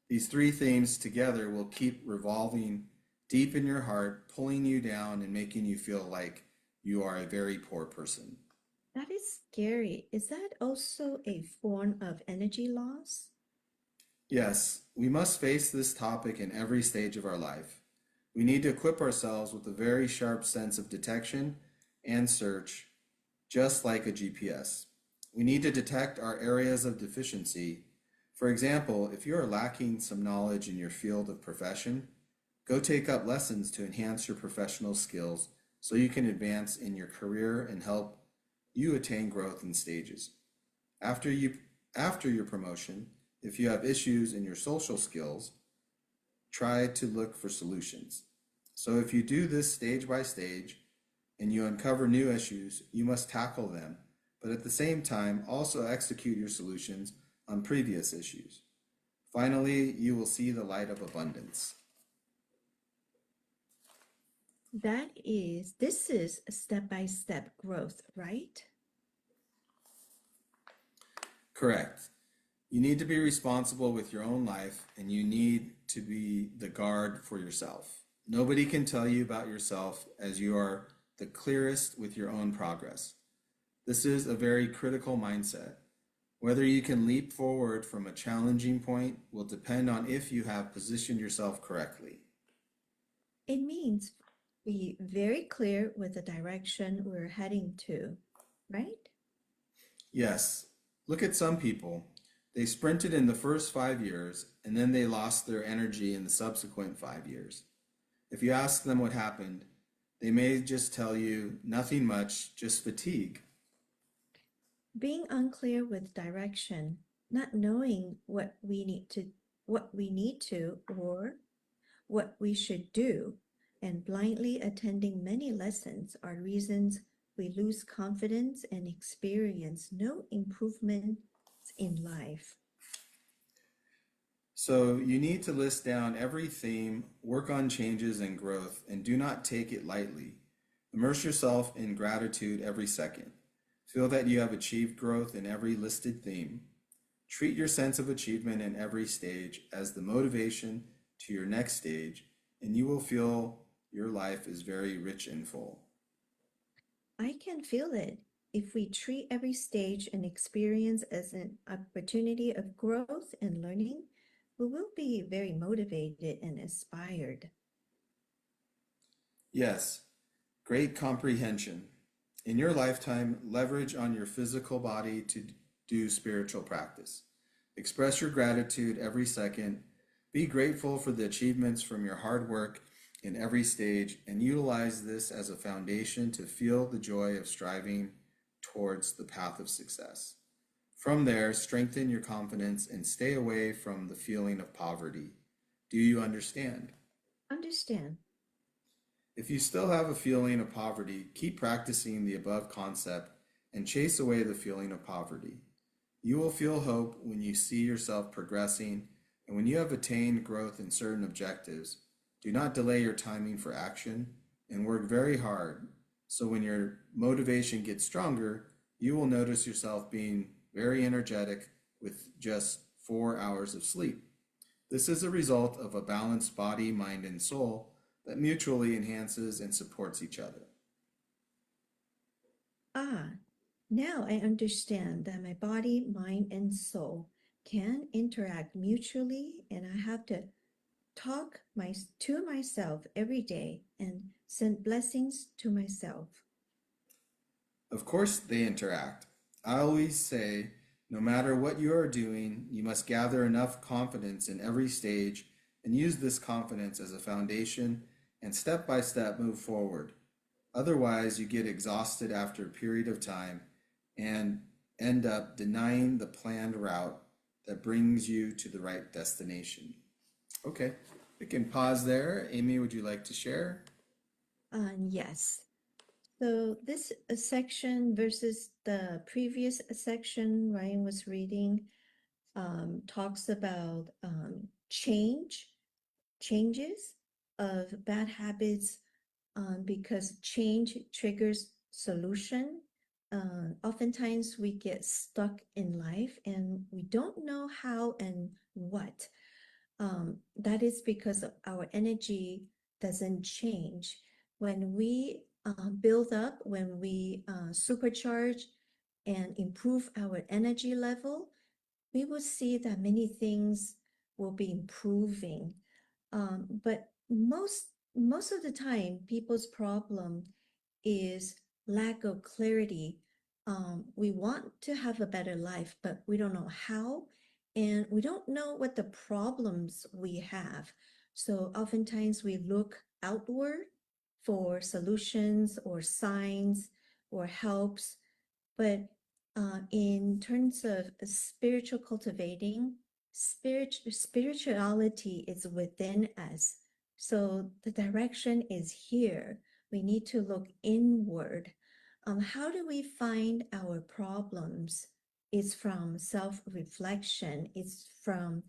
These three themes together will keep revolving deep in your heart, pulling you down and making you feel like you are a very poor person. That is scary. Is that also a form of energy loss? Yes, we must face this topic in every stage of our life. We need to equip ourselves with a very sharp sense of detection and search, just like a GPS. We need to detect our areas of deficiency. For example, if you are lacking some knowledge in your field of profession, go take up lessons to enhance your professional skills so you can advance in your career and help you attain growth in stages. After your promotion, if you have issues in your social skills, try to look for solutions. So if you do this stage by stage and you uncover new issues, you must tackle them, but at the same time also execute your solutions on previous issues. Finally, you will see the light of abundance. This is a step-by-step growth, right? Correct. You need to be responsible with your own life and you need to be the guard for yourself. Nobody can tell you about yourself as you are the clearest with your own progress. This is a very critical mindset. Whether you can leap forward from a challenging point will depend on if you have positioned yourself correctly. It means be very clear with the direction we're heading to, right? Yes, look at some people. They sprinted in the first 5 years and then they lost their energy in the subsequent 5 years. If you ask them what happened, they may just tell you nothing much, just fatigue. Being unclear with direction, not knowing what we need to or what we should do, and blindly attending many lessons are reasons we lose confidence and experience no improvements in life. So you need to list down every theme, work on changes and growth, and do not take it lightly. Immerse yourself in gratitude every second. Feel that you have achieved growth in every listed theme. Treat your sense of achievement in every stage as the motivation to your next stage, and you will feel your life is very rich and full. I can feel it. If we treat every stage and experience as an opportunity of growth and learning, we will be very motivated and inspired. Yes, great comprehension. In your lifetime, leverage on your physical body to do spiritual practice. Express your gratitude every second. Be grateful for the achievements from your hard work in every stage and utilize this as a foundation to feel the joy of striving towards the path of success. From there, strengthen your confidence and stay away from the feeling of poverty. Do you understand? Understand. If you still have a feeling of poverty, keep practicing the above concept and chase away the feeling of poverty. You will feel hope when you see yourself progressing, and when you have attained growth in certain objectives, do not delay your timing for action and work very hard. So when your motivation gets stronger, you will notice yourself being very energetic with just 4 hours of sleep. This is a result of a balanced body, mind, and soul that mutually enhances and supports each other. Now I understand that my body, mind, and soul can interact mutually, and I have to talk to myself every day and send blessings to myself. Of course, they interact. I always say, no matter what you are doing, you must gather enough confidence in every stage and use this confidence as a foundation and step by step move forward. Otherwise, you get exhausted after a period of time and end up denying the planned route that brings you to the right destination. Okay, we can pause there. Amy, would you like to share? Yes. So this section versus the previous section Ryan was reading talks about changes of bad habits because change triggers solution. Oftentimes we get stuck in life and we don't know how and what. That is because our energy doesn't change. When we build up, when we supercharge and improve our energy level, we will see that many things will be improving. But most of the time, people's problem is lack of clarity. We want to have a better life, but we don't know how, and we don't know what the problems we have. So oftentimes we look outward for solutions or signs or helps, but in terms of spiritual cultivating, spirituality is within us. So the direction is here. We need to look inward. How do we find our problems? It's from self-reflection. It's from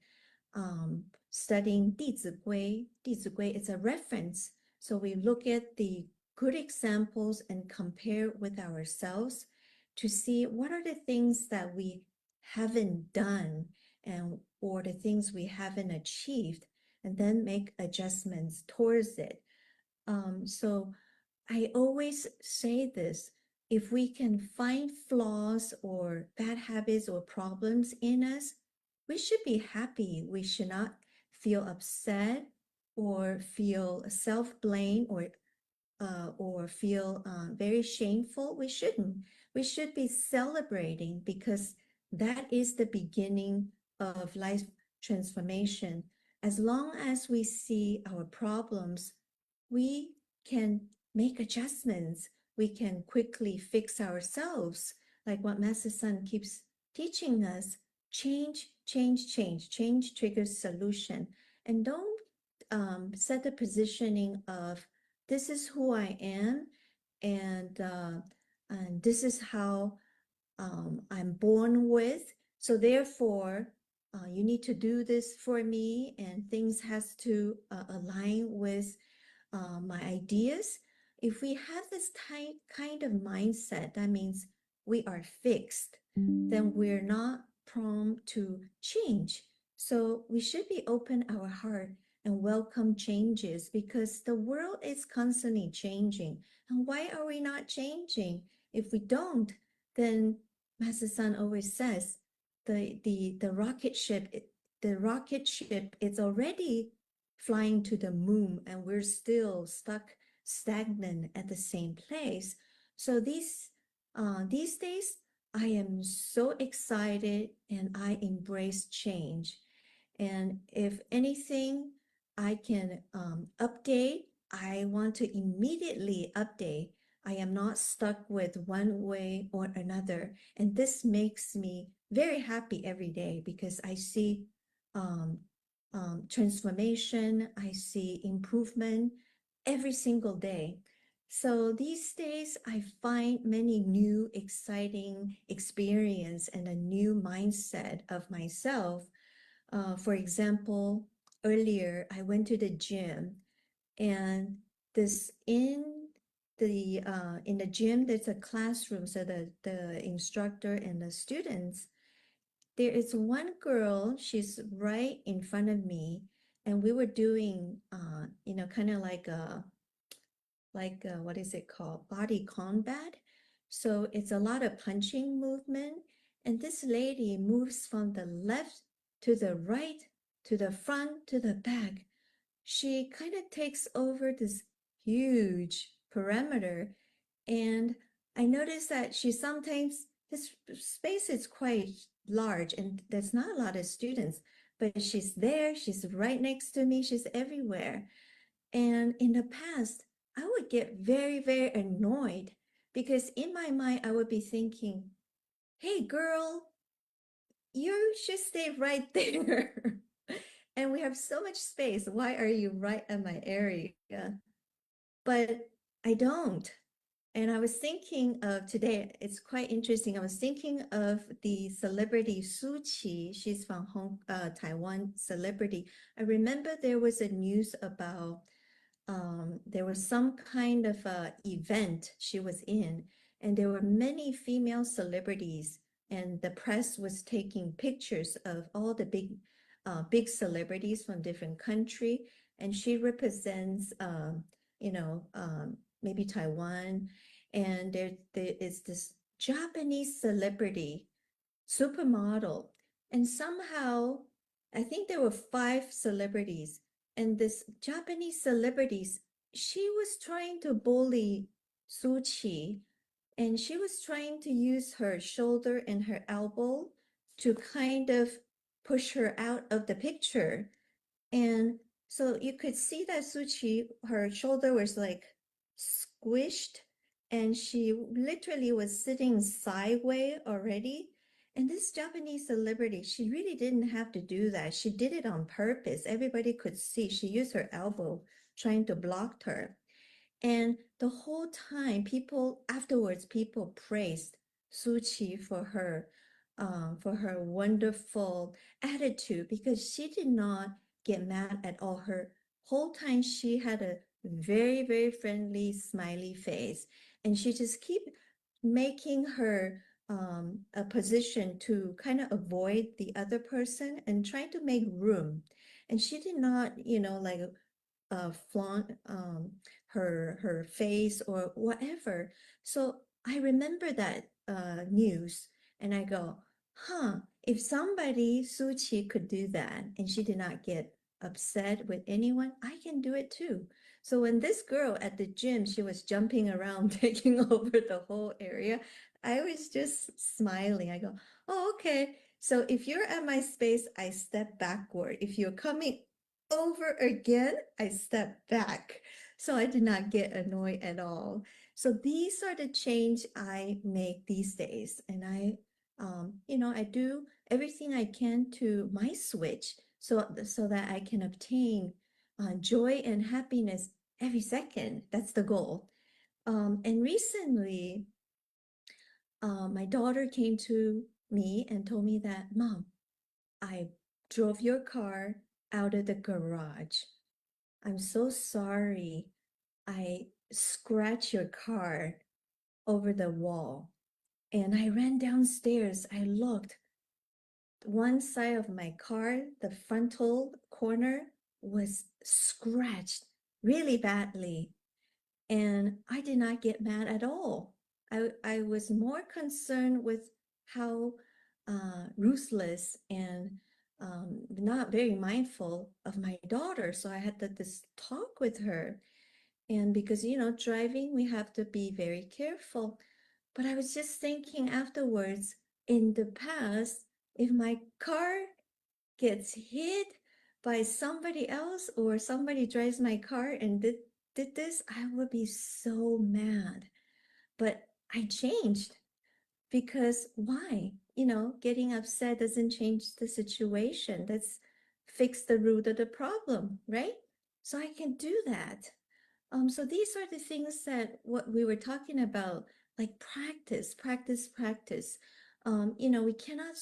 studying 弟子规. 弟子规 is a reference. So we look at the good examples and compare with ourselves to see what are the things that we haven't done and or the things we haven't achieved, and then make adjustments towards it. So I always say this, if we can find flaws or bad habits or problems in us, we should be happy. We should not feel upset or feel self-blame or feel very shameful. We shouldn't. We should be celebrating because that is the beginning of life transformation. As long as we see our problems, we can make adjustments. We can quickly fix ourselves, like what Master Sun keeps teaching us. Change, change, change. Change triggers solution. And don't set the positioning of this is who I am, and this is how I'm born with. So therefore, you need to do this for me, and things has to align with my ideas. If we have this kind of mindset, that means we are fixed, then we're not prone to change. So we should be open our heart and welcome changes because the world is constantly changing. And why are we not changing? If we don't, then Master Sun always says the rocket ship is already flying to the moon and we're still stuck stagnant at the same place. So these days I am so excited and I embrace change. And if anything I can update, I want to immediately update. I am not stuck with one way or another. And this makes me very happy every day because I see um, transformation, I see improvement every single day. So these days, I find many new exciting experience and a new mindset of myself. For example, earlier I went to the gym, and this in the gym there's a classroom, so the instructor and the students, there is one girl, she's right in front of me, and we were doing, kind of what is it called? Body combat. So it's a lot of punching movement. And this lady moves from the left to the right, to the front, to the back. She kind of takes over this huge perimeter. And I noticed that she sometimes, this space is quite large and there's not a lot of students, but she's there, she's right next to me, she's everywhere. And in the past, I would get very, very annoyed because in my mind, I would be thinking, hey, girl, you should stay right there. And we have so much space. Why are you right in my area? But I don't. And I was thinking of today, it's quite interesting. I was thinking of the celebrity Su Qi. She's from Taiwan celebrity. I remember there was a news about there was some kind of a event she was in, and there were many female celebrities, and the press was taking pictures of all the big celebrities from different country, and she represents, maybe Taiwan, and there is this Japanese celebrity supermodel, and somehow I think there were five celebrities, and this Japanese celebrities, she was trying to bully Su Qi, and she was trying to use her shoulder and her elbow to kind of push her out of the picture. And so you could see that Su Qi, her shoulder was like squished, and she literally was sitting sideways already. And this Japanese celebrity, she really didn't have to do that. She did it on purpose. Everybody could see. She used her elbow trying to block her. And the whole time, people praised Su Qi for her wonderful attitude, because she did not get mad at all. Her whole time, she had a very, very friendly, smiley face, and she just keep making her a position to kind of avoid the other person and trying to make room. And she did not, like flaunt her face or whatever. So I remember that news, and I go, huh, if somebody, Su Qi, could do that and she did not get upset with anyone, I can do it too. So when this girl at the gym, she was jumping around, taking over the whole area, I was just smiling. I go, oh, okay. So if you're at my space, I step backward. If you're coming over again, I step back. So I did not get annoyed at all. So these are the change I make these days. And I do everything I can to my switch so that I can obtain joy and happiness every second. That's the goal. And recently, my daughter came to me and told me that, Mom, I drove your car out of the garage. I'm so sorry. I scratched your car over the wall. And I ran downstairs. I looked. One side of my car, the frontal corner, was scratched really badly. And I did not get mad at all. I was more concerned with how ruthless and not very mindful of my daughter. So I had this talk with her. And because, driving, we have to be very careful. But I was just thinking afterwards, in the past, if my car gets hit by somebody else or somebody drives my car and did this, I would be so mad. But I changed, because why? Getting upset doesn't change the situation. That's fix the root of the problem, right? So I can do that. So these are the things that what we were talking about, like practice, practice, practice. We cannot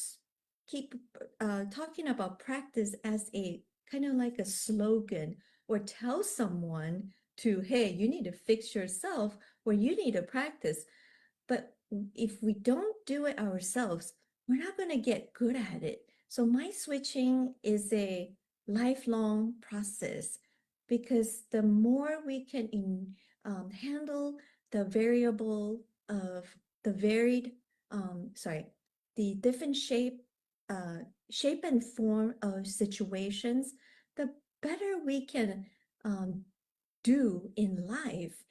keep talking about practice as a kind of like a slogan, or tell someone to, hey, you need to fix yourself, or you need to practice. But if we don't do it ourselves, we're not going to get good at it. So my switching is a lifelong process, because the more we can handle the variable of the varied, the different shape and form of situations, the better we can do in life.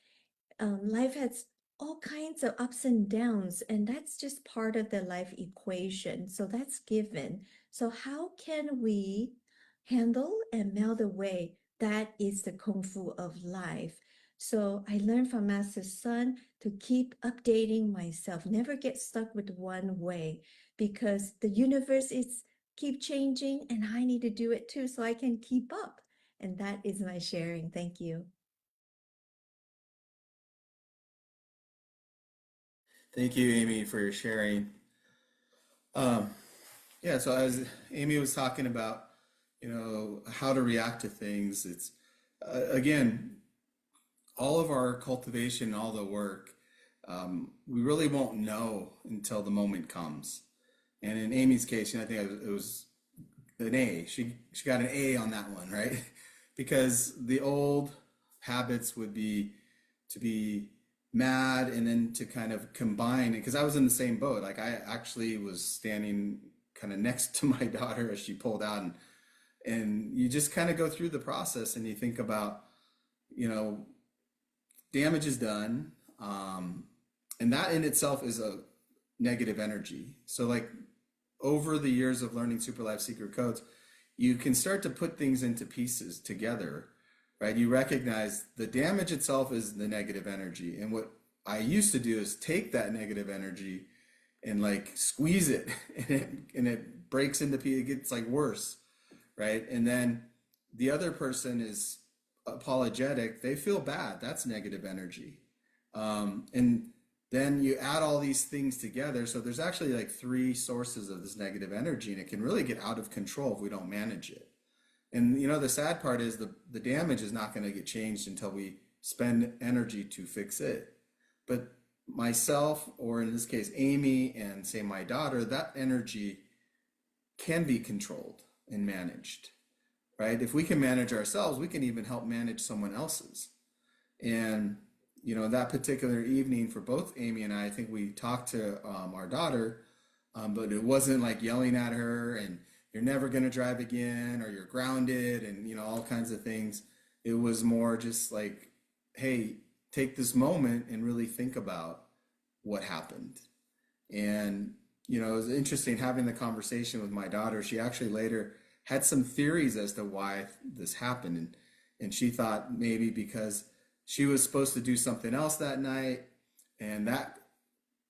Life has all kinds of ups and downs, and that's just part of the life equation. So that's given. So how can we handle and melt away? That is the kung fu of life. So I learned from Master Sun to keep updating myself, never get stuck with one way, because the universe is keep changing and I need to do it too so I can keep up. And that is my sharing. Thank you. Thank you, Amy, for your sharing. Um, yeah, so as Amy was talking about, how to react to things, it's again, all of our cultivation, all the work, we really won't know until the moment comes. And in Amy's case, I think it was an A. She got an A on that one, right? Because the old habits would be to be mad and then to kind of combine it. Because I was in the same boat. Like I actually was standing kind of next to my daughter as she pulled out, and you just kind of go through the process and you think about, you know, damage is done, and that in itself is a negative energy. So like over the years of learning Super Life Secret Codes, you can start to put things into pieces together, right? You recognize the damage itself is the negative energy. And what I used to do is take that negative energy and like squeeze it and it breaks into pieces. It gets like worse, right? And then the other person is apologetic. They feel bad. That's negative energy. And then you add all these things together. So there's actually like three sources of this negative energy, and it can really get out of control if we don't manage it. And the sad part is the damage is not going to get changed until we spend energy to fix it. But myself, or in this case, Amy, and say my daughter, that energy can be controlled and managed, right? If we can manage ourselves, we can even help manage someone else's. And that particular evening for both Amy and I think we talked to our daughter, but it wasn't like yelling at her and you're never going to drive again or you're grounded and all kinds of things. It was more just like, hey, take this moment and really think about what happened. And it was interesting having the conversation with my daughter. She actually later had some theories as to why this happened, and she thought maybe because she was supposed to do something else that night, and that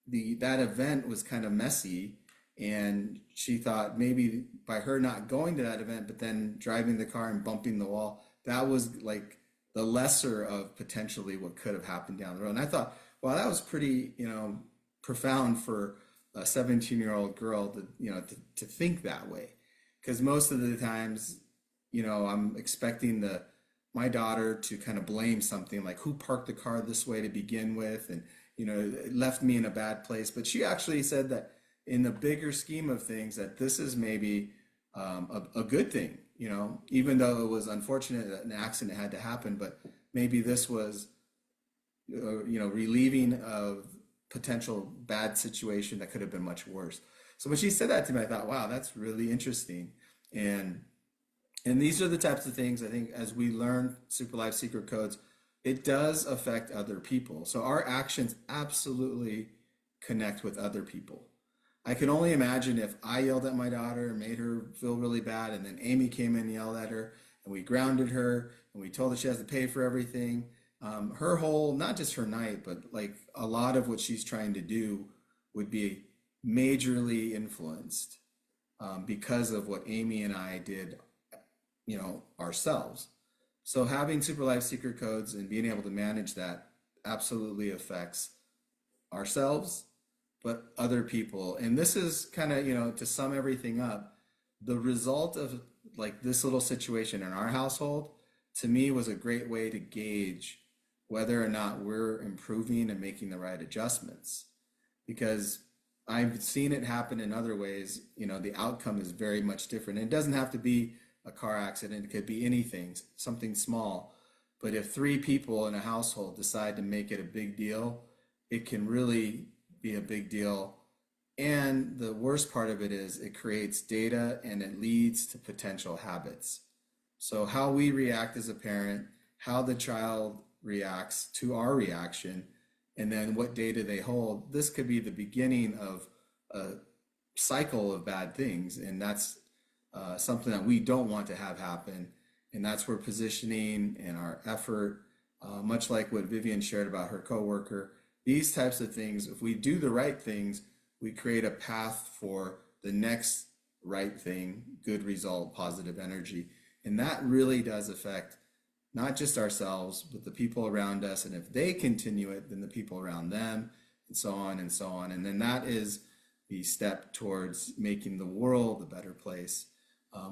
event was kind of messy, and she thought maybe by her not going to that event but then driving the car and bumping the wall, that was like the lesser of potentially what could have happened down the road. And I thought, wow, that was pretty profound for a 17-year-old girl to think that way, because most of the times I'm expecting my daughter to kind of blame something, like who parked the car this way to begin with, and it left me in a bad place. But she actually said that in the bigger scheme of things, that this is maybe a good thing, even though it was unfortunate that an accident had to happen, but maybe this was relieving of potential bad situation that could have been much worse. So when she said that to me, I thought, wow, that's really interesting. And these are the types of things I think as we learn Super Life Secret Codes, it does affect other people. So our actions absolutely connect with other people. I can only imagine if I yelled at my daughter and made her feel really bad, and then Amy came in and yelled at her, and we grounded her, and we told her she has to pay for everything. Her whole, not just her night, but like a lot of what she's trying to do would be majorly influenced because of what Amy and I did ourselves. So having Super Life Secret Codes and being able to manage that absolutely affects ourselves, but other people. And this is kind of, to sum everything up, the result of like this little situation in our household, to me, was a great way to gauge whether or not we're improving and making the right adjustments. Because I've seen it happen in other ways, the outcome is very much different. And it doesn't have to be a car accident, it could be anything, something small. But if three people in a household decide to make it a big deal, it can really be a big deal. And the worst part of it is it creates data and it leads to potential habits. So how we react as a parent, how the child reacts to our reaction, and then what data they hold, this could be the beginning of a cycle of bad things. And that's something that we don't want to have happen. And that's where positioning and our effort, much like what Vivian shared about her coworker, these types of things, if we do the right things, we create a path for the next right thing, good result, positive energy. And that really does affect not just ourselves, but the people around us. And if they continue it, then the people around them, and so on and so on. And then that is the step towards making the world a better place,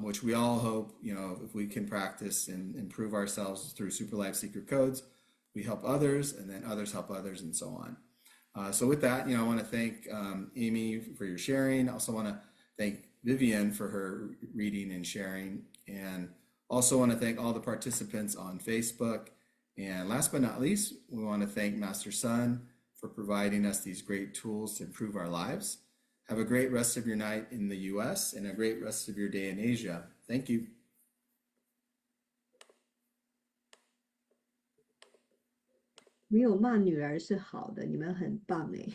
which we all hope, if we can practice and improve ourselves through Super Life Secret Codes, we help others, and then others help others, and so on. So with that, I want to thank Amy for your sharing. I also want to thank Vivian for her reading and sharing, and also want to thank all the participants on Facebook. And last but not least, we want to thank Master Sun for providing us these great tools to improve our lives. Have a great rest of your night in the US and a great rest of your day in Asia. Thank you. 没有骂女儿是好的，你们很棒哎。